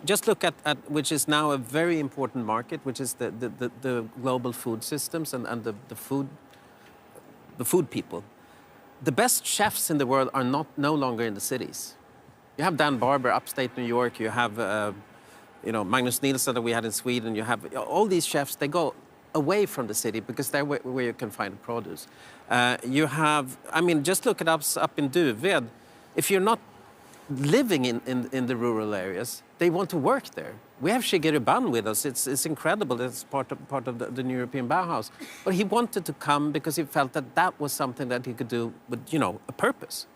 Just look at which is now a very important market, which is the global food systems and the food people. The best chefs in the world are no longer in the cities. You have Dan Barber, upstate New York. You have, Magnus Nilsson that we had in Sweden. You have all these chefs. They go away from the city because they're where you can find produce. You have, just look at us up in Duved. If you're not living in the rural areas, they want to work there. We have Shigeru Ban with us. It's incredible. It's part of the European Bauhaus. But he wanted to come because he felt that was something that he could do with, a purpose.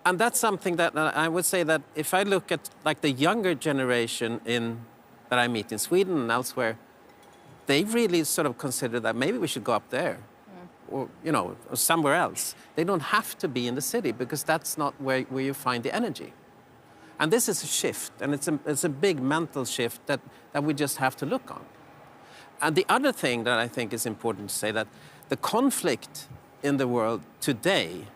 And that's something that I would say that if I look at like the younger generation that I meet in Sweden and elsewhere, they really sort of consider that maybe we should go up there or, or somewhere else. They don't have to be in the city because that's not where you find the energy. And this is a shift, and it's a big mental shift that we just have to look on. And the other thing that I think is important to say, that the conflict in the world today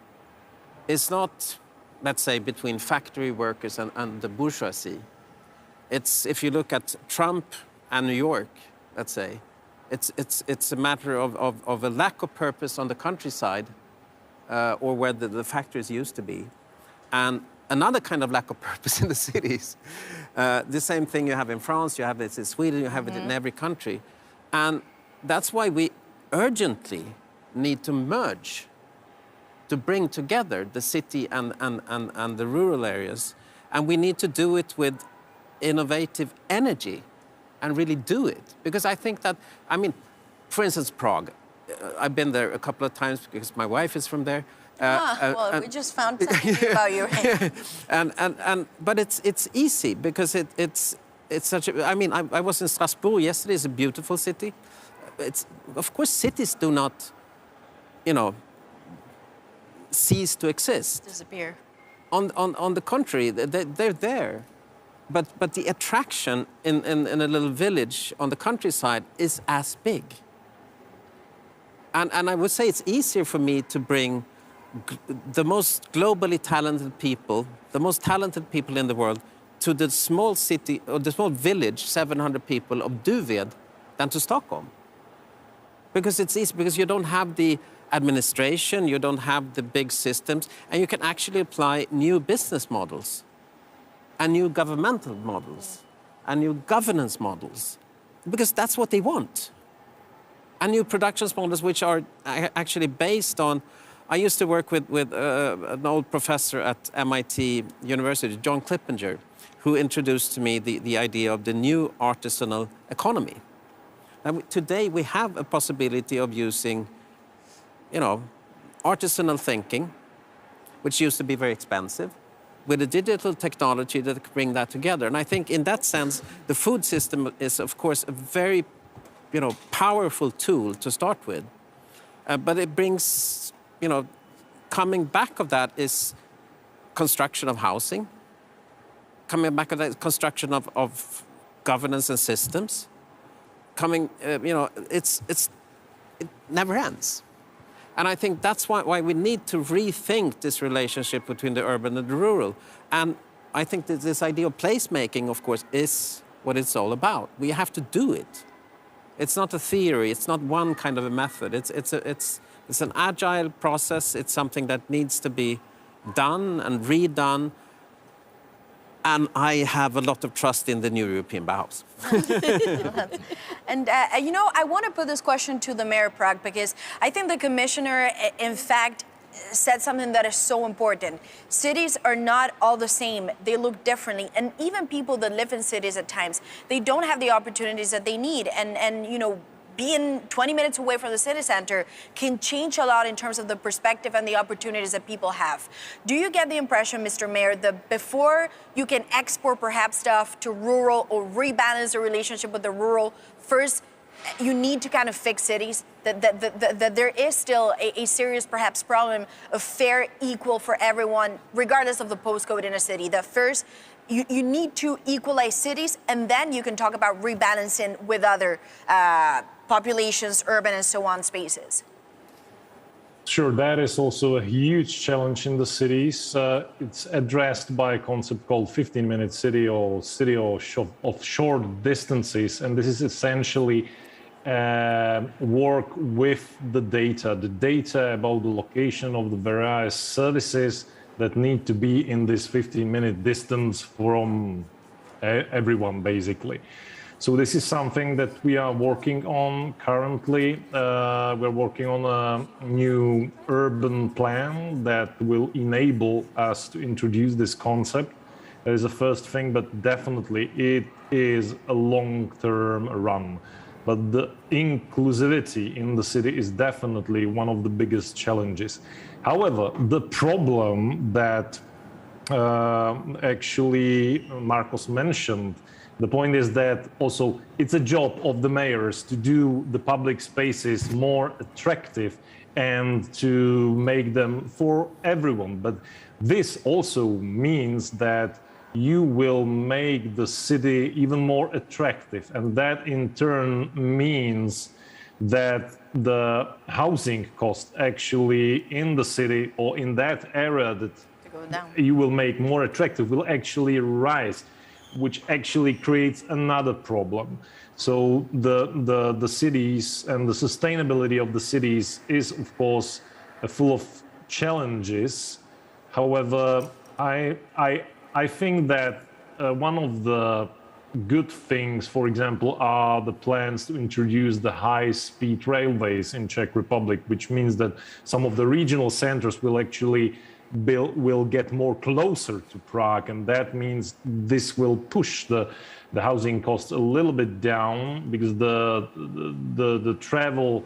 is not, let's say, between factory workers and the bourgeoisie. It's, if you look at Trump and New York, let's say, it's a matter of a lack of purpose on the countryside or where the factories used to be, and another kind of lack of purpose in the cities. The same thing you have in France, you have it in Sweden, you have it in every country. And that's why we urgently need to merge, to bring together the city and the rural areas. And we need to do it with innovative energy and really do it. Because I think that, for instance, Prague. I've been there a couple of times because my wife is from there. We just found something about you. But it's easy because it's such a, I mean, I was in Strasbourg yesterday. It's a beautiful city. It's, of course, cities do not, you know, cease to exist. Disappear. On the contrary, they're there. But the attraction in a little village on the countryside is as big. And I would say it's easier for me to bring the most globally talented people, the most talented people in the world, to the small city, or the small village, 700 people, of Duved, than to Stockholm. Because it's easy, because you don't have the administration, you don't have the big systems, and you can actually apply new business models, and new governmental models, and new governance models, because that's what they want. And new production models which are actually based on, I used to work with an old professor at MIT University, John Clippinger, who introduced to me the idea of the new artisanal economy. And today we have a possibility of using, you know, artisanal thinking, which used to be very expensive, with a digital technology that can bring that together. And I think in that sense, the food system is, of course, a very, you know, powerful tool to start with. But it brings, you know, coming back of that is construction of housing, coming back of that is construction of governance and systems, coming, you know, it never ends. And I think that's why we need to rethink this relationship between the urban and the rural. And I think that this idea of placemaking, of course, is what it's all about. We have to do it. It's not a theory. It's not one kind of a method. It's an agile process. It's something that needs to be done and redone. And I have a lot of trust in the new European Bauhaus. And, you know, I want to put this question to the Mayor of Prague, because I think the Commissioner, in fact, said something that is so important. Cities are not all the same. They look differently. And even people that live in cities at times, they don't have the opportunities that they need. And you know, being 20 minutes away from the city center can change a lot in terms of the perspective and the opportunities that people have. Do you get the impression, Mr. Mayor, that before you can export perhaps stuff to rural or rebalance the relationship with the rural, first you need to kind of fix cities, that there is still a serious perhaps problem of fair, equal for everyone, regardless of the postcode in a city, that first you need to equalize cities, and then you can talk about rebalancing with other populations, urban and so on spaces? Sure, that is also a huge challenge in the cities. It's addressed by a concept called 15-minute city, or city of short distances. And this is essentially work with the data about the location of the various services that need to be in this 15-minute distance from everyone, basically. So this is something that we are working on currently. We're working on a new urban plan that will enable us to introduce this concept. That is the first thing, but definitely it is a long-term run. But the inclusivity in the city is definitely one of the biggest challenges. However, the problem that actually Marcos mentioned, the point is that also it's a job of the mayors to do the public spaces more attractive and to make them for everyone. But this also means that you will make the city even more attractive. And that in turn means that the housing cost actually in the city or in that area that you will make more attractive will actually rise, which actually creates another problem. So the cities and the sustainability of the cities is, of course, full of challenges. However, I think that one of the good things, for example, are the plans to introduce the high-speed railways in Czech Republic, which means that some of the regional centers will actually will get more closer to Prague, and that means this will push the housing costs a little bit down, because the travel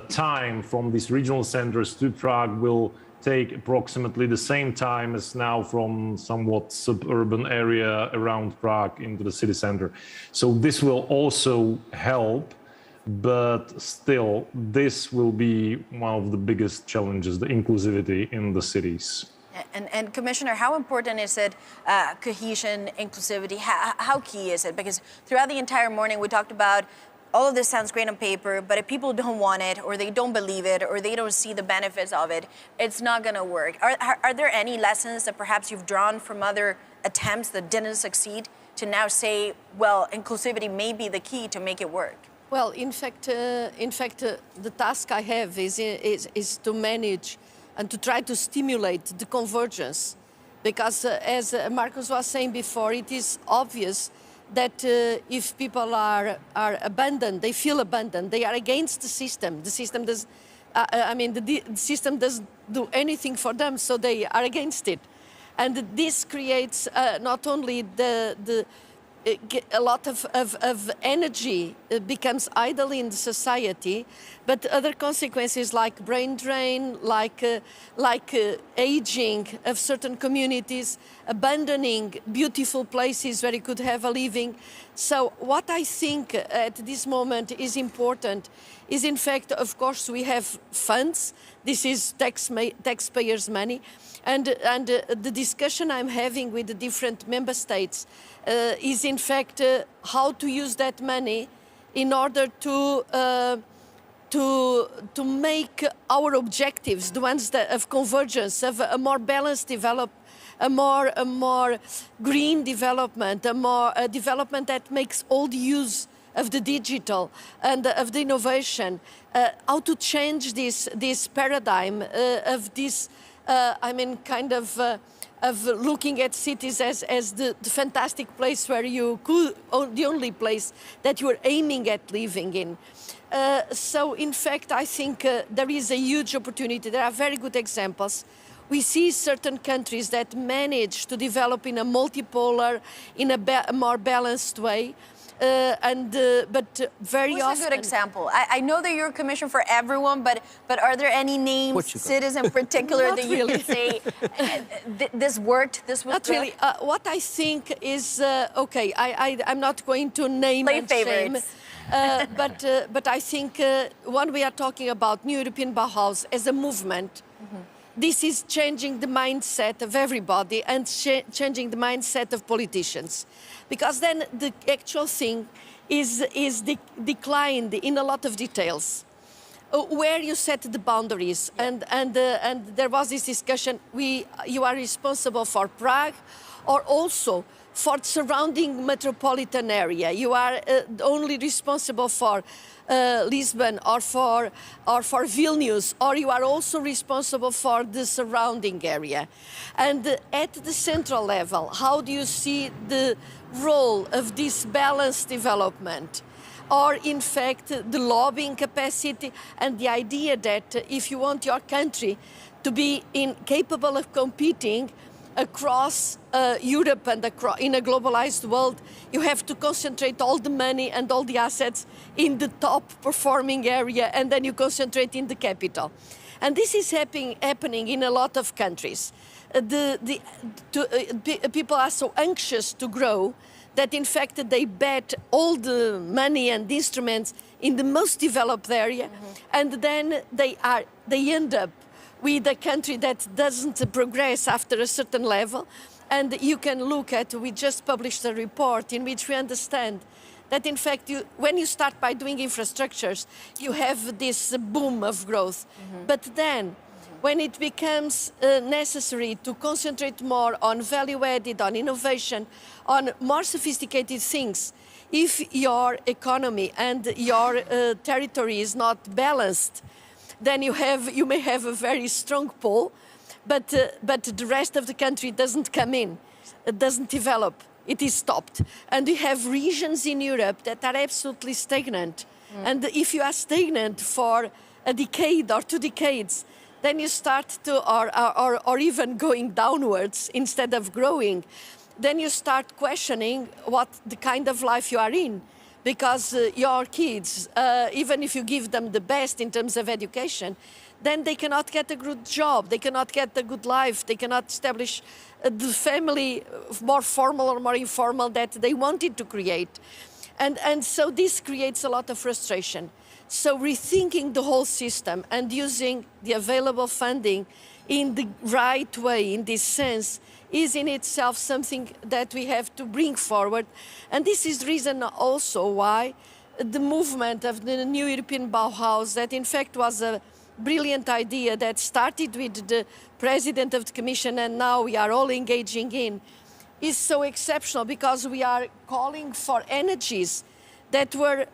time from these regional centers to Prague will take approximately the same time as now from somewhat suburban area around Prague into the city center. So this will also help, but still, this will be one of the biggest challenges, the inclusivity in the cities. And Commissioner, how important is it, cohesion, inclusivity, how key is it? Because throughout the entire morning we talked about all of this sounds great on paper, but if people don't want it, or they don't believe it, or they don't see the benefits of it, it's not going to work. Are there any lessons that perhaps you've drawn from other attempts that didn't succeed to now say, well, inclusivity may be the key to make it work? Well, in fact, the task I have is to manage and to try to stimulate the convergence, because as Marcus was saying before, it is obvious that if people are abandoned, they feel abandoned, they are against the system. The system does, the system doesn't do anything for them, so they are against it. And this creates not only a lot of energy becomes idle in the society, but other consequences like brain drain, like aging of certain communities, abandoning beautiful places where you could have a living. So what I think at this moment is important is, in fact, of course, we have funds. This is taxpayers' money. And the discussion I'm having with the different member states is, in fact, how to use that money in order to make our objectives, the ones of convergence, of a more balanced development, a more green development, a development that makes all the use of the digital and of the innovation, how to change this paradigm of this. Of looking at cities as the fantastic place where you could, the only place that you are aiming at living in. So, in fact, I think there is a huge opportunity. There are very good examples. We see certain countries that manage to develop in a multipolar, in a more balanced way. But very often... What's a good example? I know that you're a commission for everyone, but are there any names, cities in particular that you can say, this worked, this was not good? Really. What I think is, okay, I'm not going to name Play and favorites. shame, but I think when we are talking about New European Bauhaus as a movement, this is changing the mindset of everybody and changing the mindset of politicians. Because then the actual thing is declined in a lot of details. Where you set the boundaries, and there was this discussion, you are responsible for Prague or also for the surrounding metropolitan area. You are only responsible for Lisbon or for Vilnius, or you are also responsible for the surrounding area. And at the central level, how do you see the role of this balanced development? Or in fact, the lobbying capacity and the idea that if you want your country to be capable of competing across Europe and in a globalized world, you have to concentrate all the money and all the assets in the top performing area, and then you concentrate in the capital. And this is happening in a lot of countries. People are so anxious to grow that in fact they bet all the money and instruments in the most developed area, and then they end up with a country that doesn't progress after a certain level. And you can look at, we just published a report in which we understand that in fact when you start by doing infrastructures, you have this boom of growth. But then when it becomes necessary to concentrate more on value added, on innovation, on more sophisticated things, if your economy and your territory is not balanced, then you may have a very strong pull, but the rest of the country doesn't come in, it doesn't develop, it is stopped. And we have regions in Europe that are absolutely stagnant. And if you are stagnant for a decade or 2 decades, then you start to, or even going downwards instead of growing, then you start questioning what the kind of life you are in. Because your kids, even if you give them the best in terms of education, then they cannot get a good job, they cannot get a good life, they cannot establish the family, more formal or more informal, that they wanted to create. And so this creates a lot of frustration. So rethinking the whole system and using the available funding in the right way, in this sense, is in itself something that we have to bring forward. And this is the reason also why the movement of the new European Bauhaus, that in fact was a brilliant idea that started with the President of the Commission and now we are all engaging in, is so exceptional, because we are calling for energies that were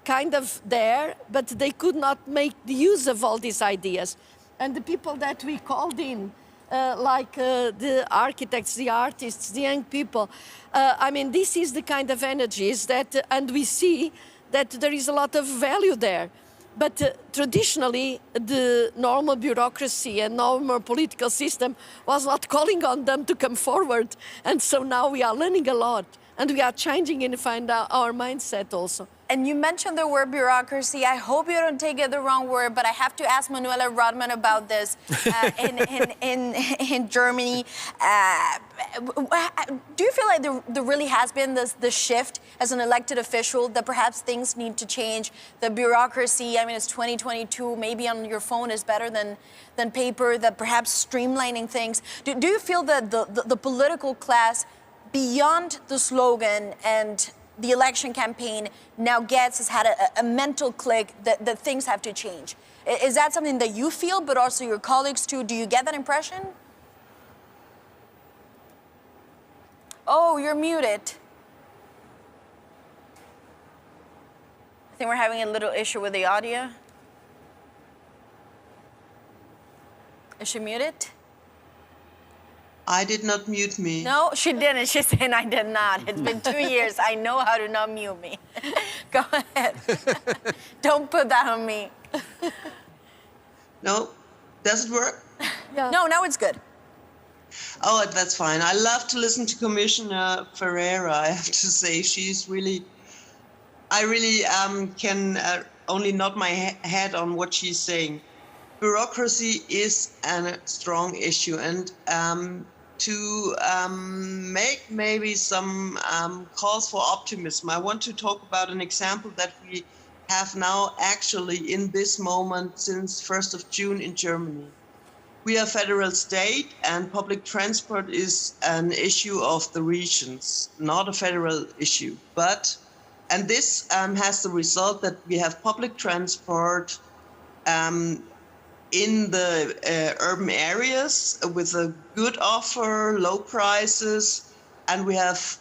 kind of there, but they could not make the use of all these ideas. And the people that we called in, the architects, the artists, the young people, I mean, this is the kind of energies that, and we see that there is a lot of value there. But traditionally, the normal bureaucracy and normal political system was not calling on them to come forward. And so now we are learning a lot, and we are changing and find our mindset also. And you mentioned the word bureaucracy. I hope you don't take it the wrong word, but I have to ask Manuela Rodman about this in Germany. Do you feel like there really has been this shift as an elected official, that perhaps things need to change? The bureaucracy, I mean, it's 2022, maybe on your phone is better than paper, that perhaps streamlining things. Do you feel that the political class, beyond the slogan and the election campaign, now has had a mental click that things have to change? Is that something that you feel, but also your colleagues too? Do you get that impression? Oh, you're muted. I think we're having a little issue with the audio. Is she muted? I did not mute me. No, she didn't. She's saying I did not. It's been 2 years. I know how to not mute me. Go ahead. Don't put that on me. No? Does it work? Yeah. No, now it's good. Oh, that's fine. I love to listen to Commissioner Ferreira. I have to say, she's really, I really can only nod my head on what she's saying. Bureaucracy is a strong issue, and to make maybe some calls for optimism, I want to talk about an example that we have now actually in this moment since 1st of June in Germany. We are a federal state, and public transport is an issue of the regions, not a federal issue. And this has the result that we have public transport in the urban areas with a good offer, low prices, and we have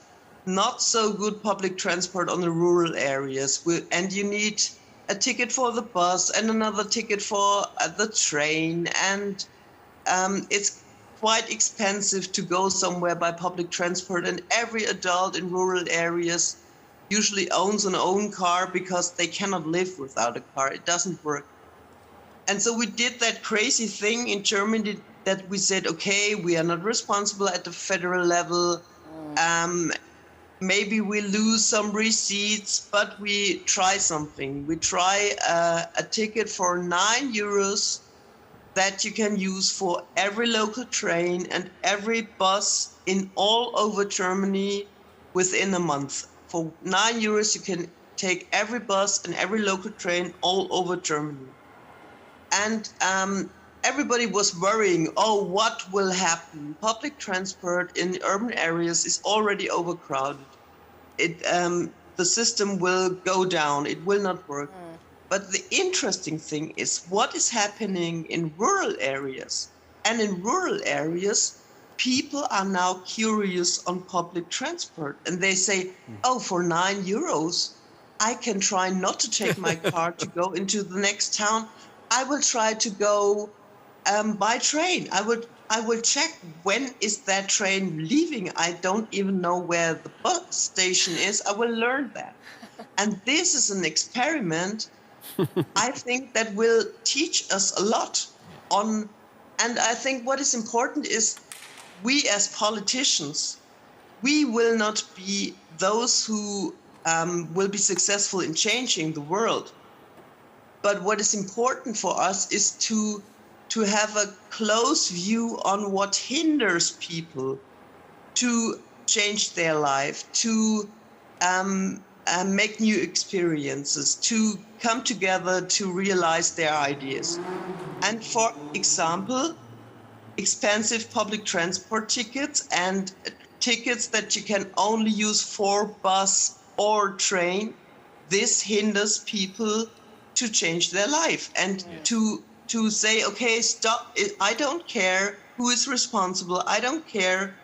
not so good public transport on the rural areas. And you need a ticket for the bus and another ticket for the train, and it's quite expensive to go somewhere by public transport, and every adult in rural areas usually owns an own car because they cannot live without a car. It doesn't work. And so we did that crazy thing in Germany that we said, okay, we are not responsible at the federal level. Maybe we lose some receipts, but we try something. We try a ticket for €9 that you can use for every local train and every bus in all over Germany within a month. For €9 you can take every bus and every local train all over Germany. And everybody was worrying, oh, what will happen? Public transport in urban areas is already overcrowded. The system will go down, it will not work. But the interesting thing is what is happening in rural areas. And in rural areas, people are now curious on public transport. And they say, oh, for €9, I can try not to take my car to go into the next town. I will try to go by train. I will check when is that train leaving. I don't even know where the bus station is. I will learn that. And this is an experiment, I think, that will teach us a lot on. And I think what is important is we as politicians, we will not be those who will be successful in changing the world. But what is important for us is to to have a close view on what hinders people to change their life, to make new experiences, to come together to realize their ideas. And for example, expensive public transport tickets and tickets that you can only use for bus or train, this hinders people to change their life and to say, okay, stop, I don't care who is responsible, I don't care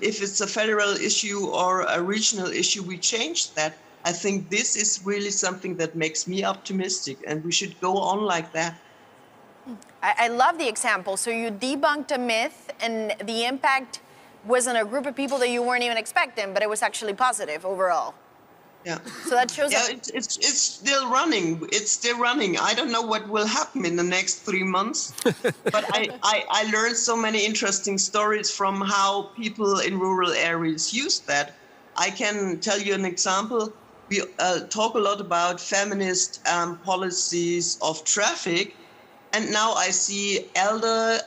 if it's a federal issue or a regional issue, we change that. I think this is really something that makes me optimistic, and we should go on like that. I love the example. So you debunked a myth, and the impact was on a group of people that you weren't even expecting, but it was actually positive overall. Yeah. So that shows. Yeah, it's still running. It's still running. I don't know what will happen in the next 3 months, but I learned so many interesting stories from how people in rural areas use that. I can tell you an example. We talk a lot about feminist policies of traffic, and now I see elder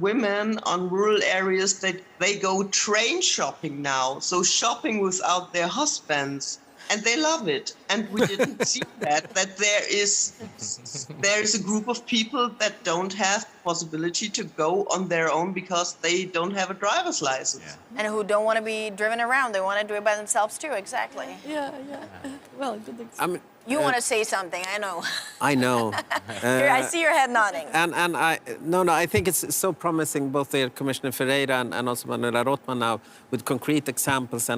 women on rural areas that they go train shopping now, so shopping without their husbands. And they love it. And we didn't see that there is a group of people that don't have the possibility to go on their own because they don't have a driver's license. Yeah. And who don't want to be driven around. They want to do it by themselves too, exactly. Yeah. Well, good example. I mean, You want to say something, I know. I know. I see your head nodding. And I think it's so promising, both the Commissioner Ferreira and also Manuela Rothman now, with concrete examples. I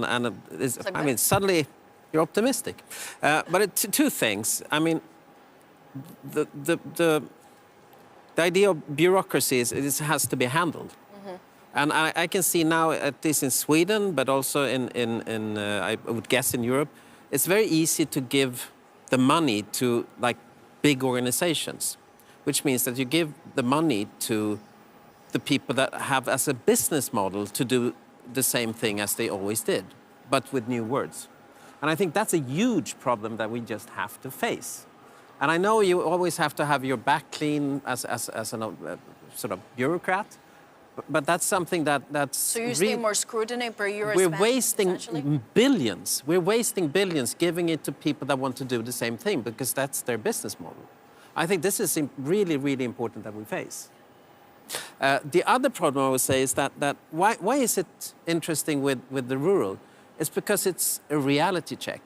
mean, suddenly you're optimistic. But two things. I mean, the idea of bureaucracy is has to be handled. And I can see now, at least in Sweden, but also in I would guess in Europe, it's very easy to give the money to like big organizations, which means that you give the money to the people that have as a business model to do the same thing as they always did, but with new words. And I think that's a huge problem that we just have to face. And I know you always have to have your back clean as a sort of bureaucrat, but that's something that's... So you see more scrutiny per euro We're spent, wasting essentially? billions. We're wasting billions giving it to people that want to do the same thing because that's their business model. I think this is really, really important that we face. The other problem I would say is that why is it interesting with the rural? It's because it's a reality check.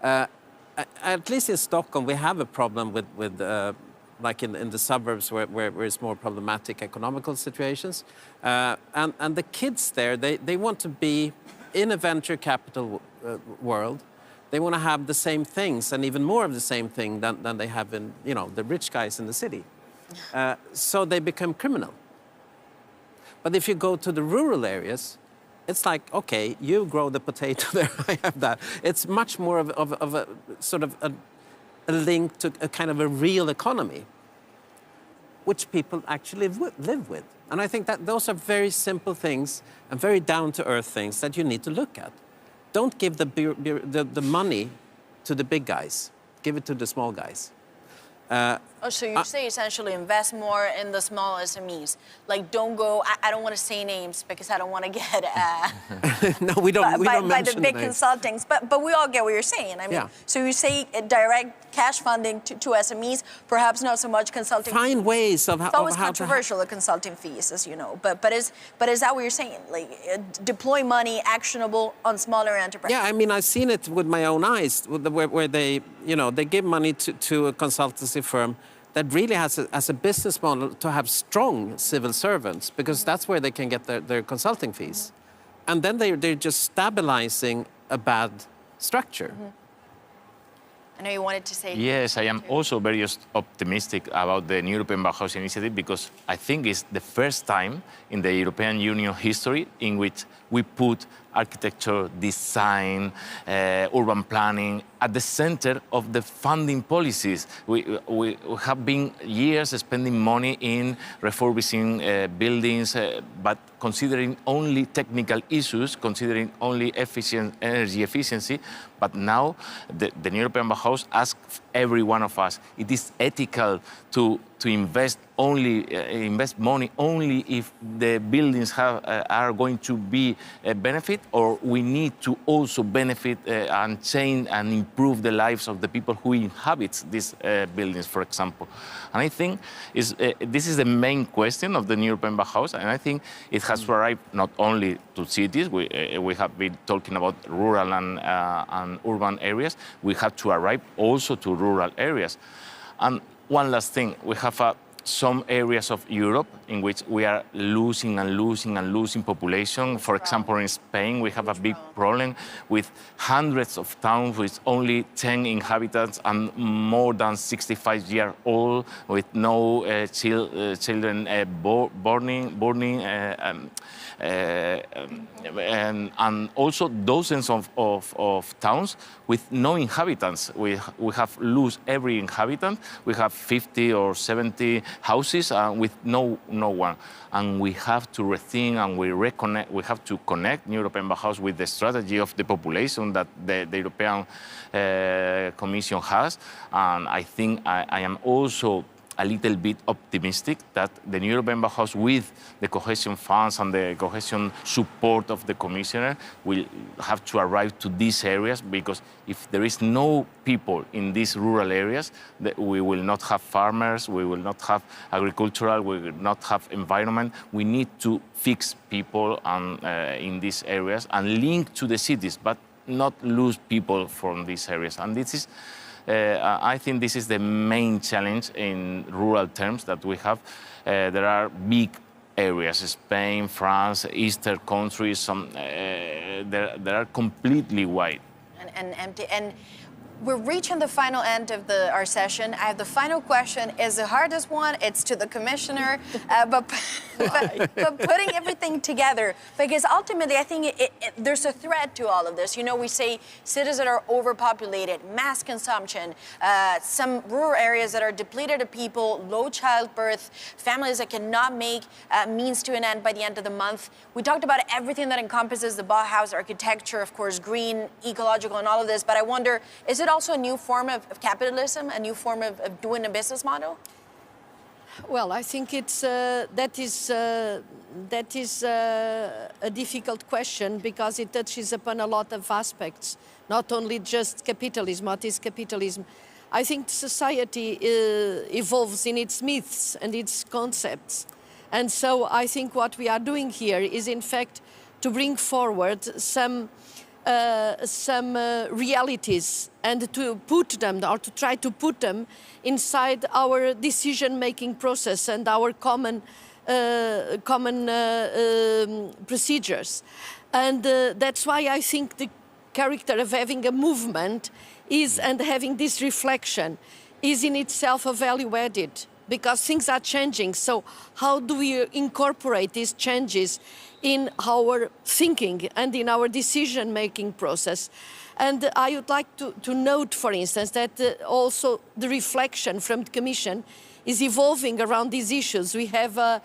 At least in Stockholm, we have a problem with like in the suburbs where it's more problematic economical situations. And the kids there, they want to be in a venture capital world. They want to have the same things and even more of the same thing than they have in, the rich guys in the city. So they become criminal. But if you go to the rural areas, it's like, okay, you grow the potato there, I have that. It's much more of a sort of a link to a kind of a real economy, which people actually live with. And I think that those are very simple things and very down-to-earth things that you need to look at. Don't give the money to the big guys. Give it to the small guys. So you say essentially invest more in the small SMEs. Like, don't go. I don't want to say names because I don't want to get no, we don't. We don't by the mention big names. consultings. But we all get what you're saying. I mean, Yeah. so you say direct cash funding to SMEs, perhaps not so much consulting. Find ways of how. It's always of how controversial, the consulting fees, as you know. But is that what you're saying? Like, deploy money actionable on smaller enterprises. Yeah, I mean, I've seen it with my own eyes, where they, they give money to a consultancy firm that really has as a business model to have strong civil servants, because that's where they can get their consulting fees. And then they're just stabilizing a bad structure. I know you wanted to say. Yes, I am also very optimistic about the European Bauhaus initiative because I think it's the first time in the European Union history in which we put architecture, design, urban planning at the center of the funding policies. We have been years spending money in refurbishing buildings, but considering only technical issues, considering only energy efficiency. But now the European Bauhaus asks every one of us, it is ethical to to invest money only if the buildings are going to be a benefit, or we need to also benefit and change and improve the lives of the people who inhabit these buildings, for example. And I think this is the main question of the new European Bauhaus, and I think it has to arrive not only to cities. We have been talking about rural and urban areas. We have to arrive also to rural areas. And one last thing, we have some areas of Europe in which we are losing population. For example, in Spain, we have a big problem with hundreds of towns with only 10 inhabitants and more than 65 years old, with no children born, and also dozens of towns with no inhabitants. We have lost every inhabitant. We have 50 or 70 houses with no one. And we have to rethink and we have to connect New European Bauhaus with the strategy of the population that the European Commission has. And I think I am also a little bit optimistic that the new Urban Bauhaus, with the cohesion funds and the cohesion support of the commissioner, will have to arrive to these areas, because if there is no people in these rural areas, we will not have farmers, we will not have agricultural, we will not have environment. We need to fix people in these areas and link to the cities, but not lose people from these areas. And this is I think this is the main challenge in rural terms that we have. There are big areas, Spain, France, Eastern countries, they are completely white. And empty. And we're reaching the final end of our session. I have the final question. Is the hardest one? It's to the commissioner, but putting everything together, because ultimately I think there's a thread to all of this. You know, we say cities that are overpopulated, mass consumption, some rural areas that are depleted of people, low childbirth, families that cannot make means to an end by the end of the month. We talked about everything that encompasses the Bauhaus architecture, of course, green, ecological, and all of this, but I wonder, is it also a new form of capitalism, a new form of doing a business model? Well, I think that is a difficult question, because it touches upon a lot of aspects, not only just capitalism. What is capitalism? I think society evolves in its myths and its concepts. And so I think what we are doing here is, in fact, to bring forward some realities and to put them, or to try to put them, inside our decision-making process and our common procedures. And that's why I think the character of having a movement is, and having this reflection, is in itself a value added, because things are changing. So how do we incorporate these changes in our thinking and in our decision-making process? And I would like to note, for instance, that also the reflection from the Commission is evolving around these issues. We have a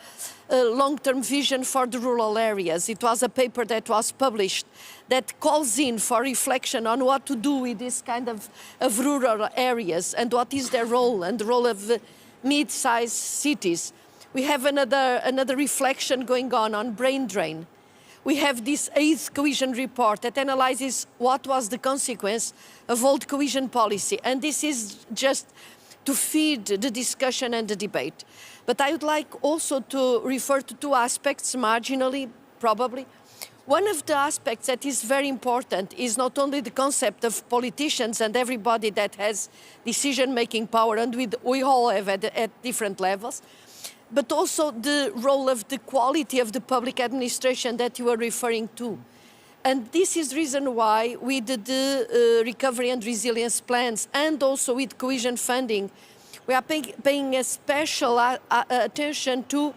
long-term vision for the rural areas. It was a paper that was published that calls in for reflection on what to do with this kind of rural areas and what is their role and the role of the mid-sized cities. We have another reflection going on brain drain. We have this 8th cohesion report that analyzes what was the consequence of old cohesion policy. And this is just to feed the discussion and the debate. But I would like also to refer to two aspects marginally, probably. One of the aspects that is very important is not only the concept of politicians and everybody that has decision-making power, and we all have at different levels, but also the role of the quality of the public administration that you are referring to. And this is the reason why with the recovery and resilience plans, and also with cohesion funding, we are paying a special attention to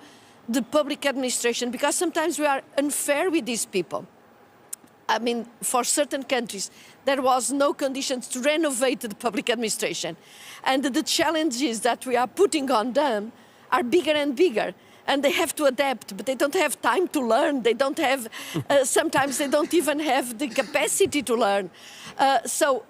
the public administration, because sometimes we are unfair with these people. I mean, for certain countries, there was no conditions to renovate the public administration. And the challenges that we are putting on them are bigger and bigger. And they have to adapt, but they don't have time to learn. They don't have, sometimes they don't even have the capacity to learn. So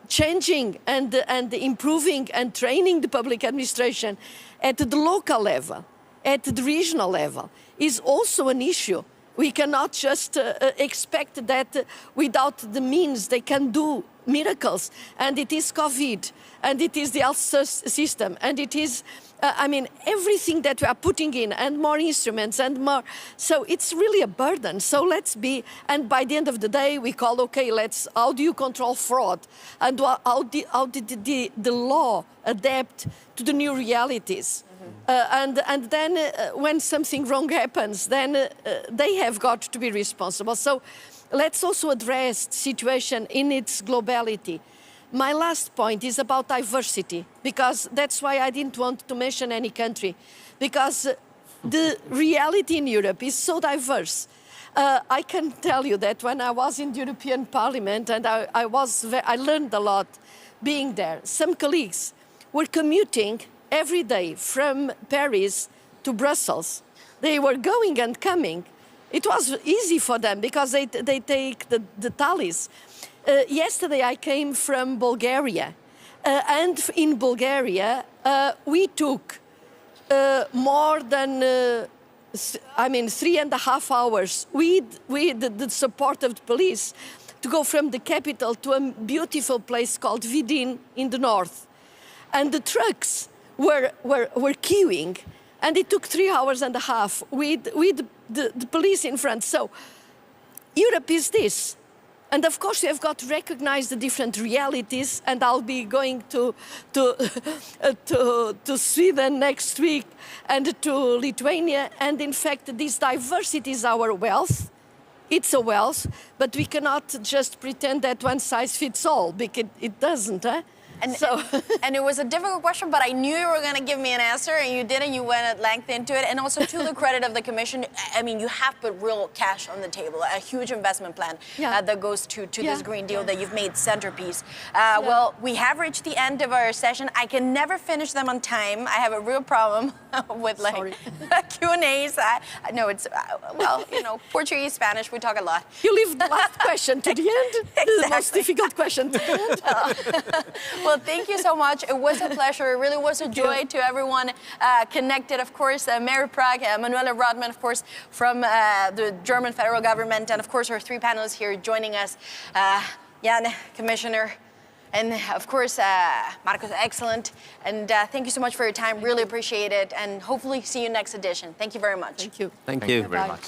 changing and improving and training the public administration at the local level, at the regional level, is also an issue. We cannot just expect that without the means they can do miracles. And it is COVID, and it is the health system, and it is, everything that we are putting in, and more instruments, and more. So it's really a burden. So let's be, and by the end of the day, we call, okay, how do you control fraud? And how did the law adapt to the new realities? And then when something wrong happens, then they have got to be responsible. So let's also address the situation in its globality. My last point is about diversity, because that's why I didn't want to mention any country, because the reality in Europe is so diverse. I can tell you that when I was in the European Parliament, and I learned a lot being there. Some colleagues were commuting every day from Paris to Brussels. They were going and coming. It was easy for them because they take the tallies. Yesterday I came from Bulgaria, and in Bulgaria we took more than 3.5 hours with the support of the police to go from the capital to a beautiful place called Vidin in the north. And the trucks were queuing, and it took 3.5 hours with the police in front. So Europe is this. And of course, we have got to recognize the different realities, and I'll be going to Sweden next week and to Lithuania. And in fact, this diversity is our wealth. It's a wealth, but we cannot just pretend that one size fits all, because it doesn't, huh? And it was a difficult question, but I knew you were going to give me an answer, and you did, and you went at length into it. And also, to the credit of the Commission, you have put real cash on the table, a huge investment plan that goes to this Green Deal that you've made centerpiece. Well, we have reached the end of our session. I can never finish them on time. I have a real problem with Q&As. No, it's, Portuguese, Spanish, we talk a lot. You leave the last question to the end, exactly. The most difficult question to the end. Well, thank you so much. It was a pleasure. It really was a joy to everyone connected. Of course, Mayor Prague, Manuela Rodman, of course, from the German federal government, and of course, our three panelists here joining us. Jan, Commissioner, and of course, Marcos, excellent. And thank you so much for your time. Really appreciate it. And hopefully see you next edition. Thank you very much. Thank you. Thank you very much.